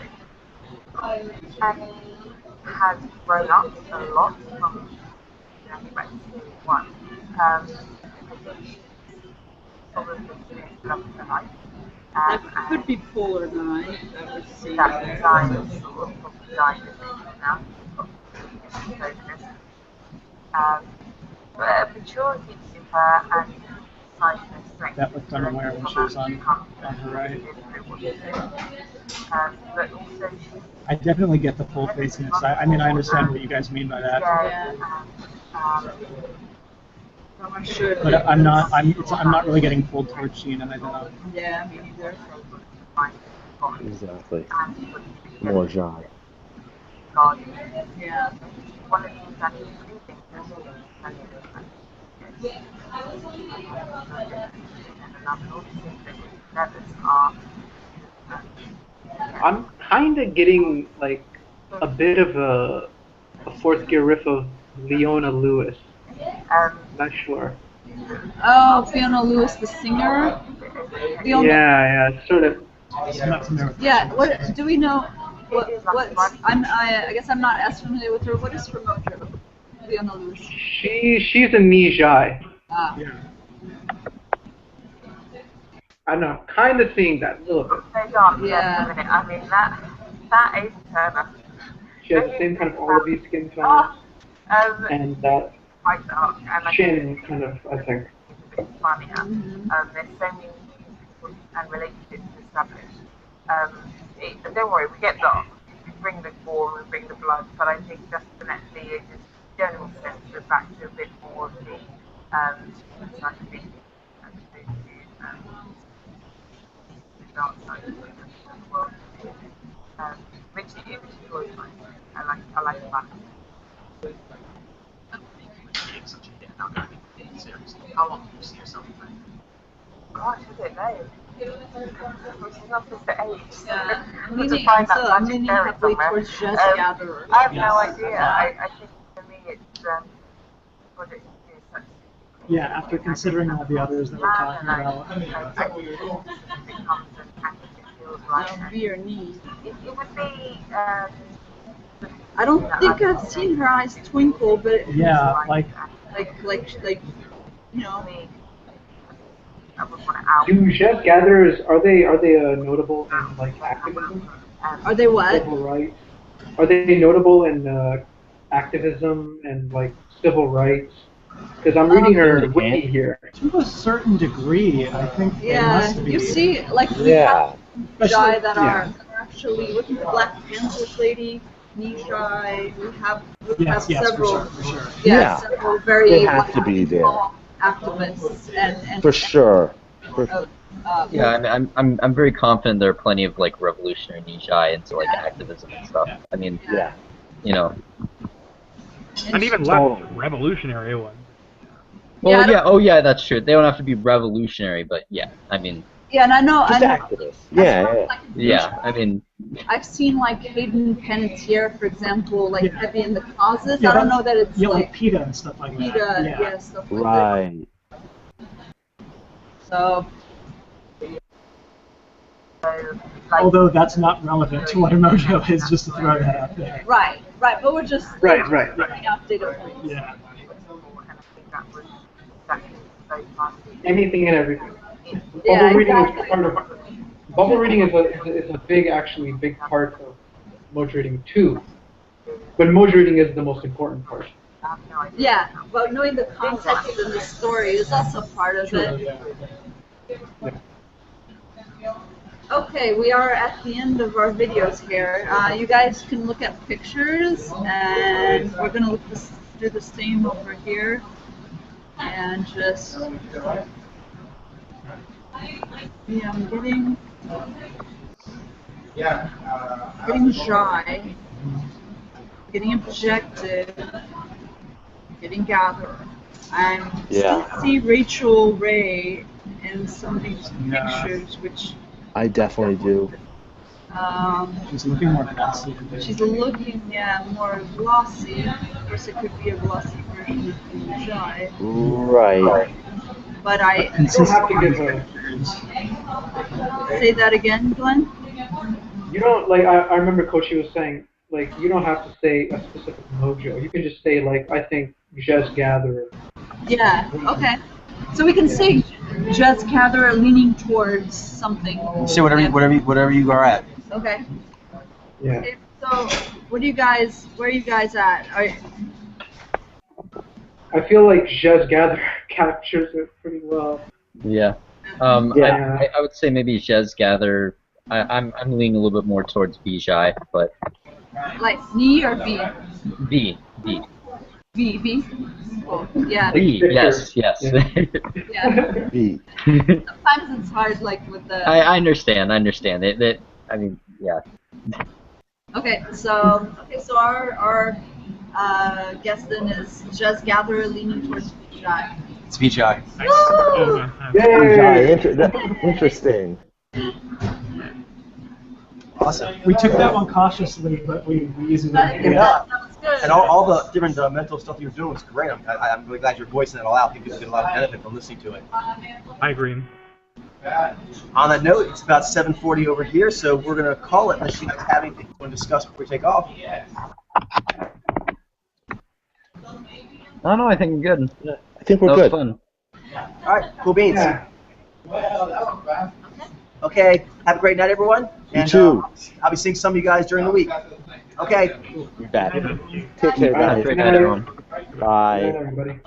Annie has grown up a lot from back to series 1. I think she's probably finished love of her life. That could be polar 9. That would see that there. design is sort of probably died now. But a maturity to her and size and strength. That looked unaware when she was on her right. But also I definitely get the full faciness. I mean, I understand what you guys mean by that. I'm sure. But I'm not really getting pulled towards Sheen, and I don't know. Yeah, me neither. Exactly. More Jai. Yeah. One of the things that is sleeping I'm kind of getting like a bit of a fourth gear riff of Leona Lewis. Not sure. Oh, Fiona Lewis, the singer. Fiona. Yeah, sort of. Yeah. What do we know? I guess I'm not as familiar with her. What is her mojo? Fiona Lewis. She's a Nijai. Ah. Yeah. I don't know, kind of seeing that a little bit. Yeah. I mean that Ace Turner. She has the same kind of olive skin tone, and that chin kind of, I think. It's funnier. There's so many people and relationships established. Don't worry, we get dark. We bring the gore, we bring the blood, but I think definitely it is general sense we're back to a bit more of the psyche and the dark side of the world. Which is always nice. I like the balance. Such a dead now, seriously. How long do you see yourself playing? Gosh, I don't know. Which is not just the age. Yeah. I'm To leaning find that magic halfway berry towards somewhere. Just Gatherer. I have no idea. I think for me it's what it is such. Yeah, after considering all the others that we're talking about. Be or need. It would be. I don't think I've seen her eyes twinkle, but yeah, like you know. Do Chef Gatherers, are they notable in like activism? Are they what? Civil rights? Are they notable in activism and like civil rights? Because I'm reading her wiki here. To a certain degree, I think they Yeah, must be. you see, like we have Jai that are actually looking at the Black Panthers lady, Nijai. We have several, for sure. several very They have to be there. activists and For sure. Yeah, I'm very confident there are plenty of like revolutionary Nijai into like activism and stuff. I mean, you know. And even less revolutionary ones. Well, yeah, oh yeah, that's true. They don't have to be revolutionary, but yeah, I mean. Yeah, and I know. Activists. Yeah, I mean. I've seen like Hayden Panettiere, for example, like heavy in the causes. I don't know that it's like PETA and stuff like that. PETA, stuff like Right. that. So. Although that's not relevant to what a mojo is, just to throw that out there. Right, but we're just putting out data points. Yeah. Anything and everything. Yeah, Bubble reading is part of. Bubble reading is a big part of mojo reading too. But mojo reading is the most important part. Yeah, but knowing the context and the story is also part of it. Yeah. Okay, we are at the end of our videos here. You guys can look at pictures, and we're going to do the same over here. And just... Yeah, I'm getting shy, getting objective, getting gatherer. I'm still see Rachel Ray in some of these pictures, which I definitely do. She's looking more glossy. She's looking, more glossy. Of course, it could be a glossy version of Shy. Right. But I don't have to give her. Say that again, Glenn. You don't like. I remember Kochi was saying like you don't have to say a specific mojo. You can just say like I think Jez Gatherer. Yeah. Okay. So we can say Jez Gatherer leaning towards something. Say whatever you are at. Okay. Yeah. Okay, so where are you guys at? I feel like Jez Gatherer captures it pretty well. Yeah. I would say maybe Jez Gather. I'm leaning a little bit more towards Bijai, but. Like Ni or B? B. Oh, yeah. B. Yes. Yeah. B. Sometimes it's hard, like with the. I understand. It. I mean, yeah. Okay, so our guest then is Jez Gatherer leaning towards Bijai. It's Bijai. Bijai. Interesting. Awesome. We took that one cautiously, but we used it. That was good. And all the different mental stuff you're doing is great. I'm really glad you're voicing it all out. People get a lot of benefit from listening to it. I agree. On that note, it's about 7:40 over here, so we're going to call it unless you guys have anything you want to discuss before we take off. No, I think I'm good. I think we're good. Fun. All right, cool beans. Yeah. Okay, have a great night, everyone. You too. I'll be seeing some of you guys during the week. Okay. You bet. Take care, guys. Have a great night, everyone. Bye. Everybody.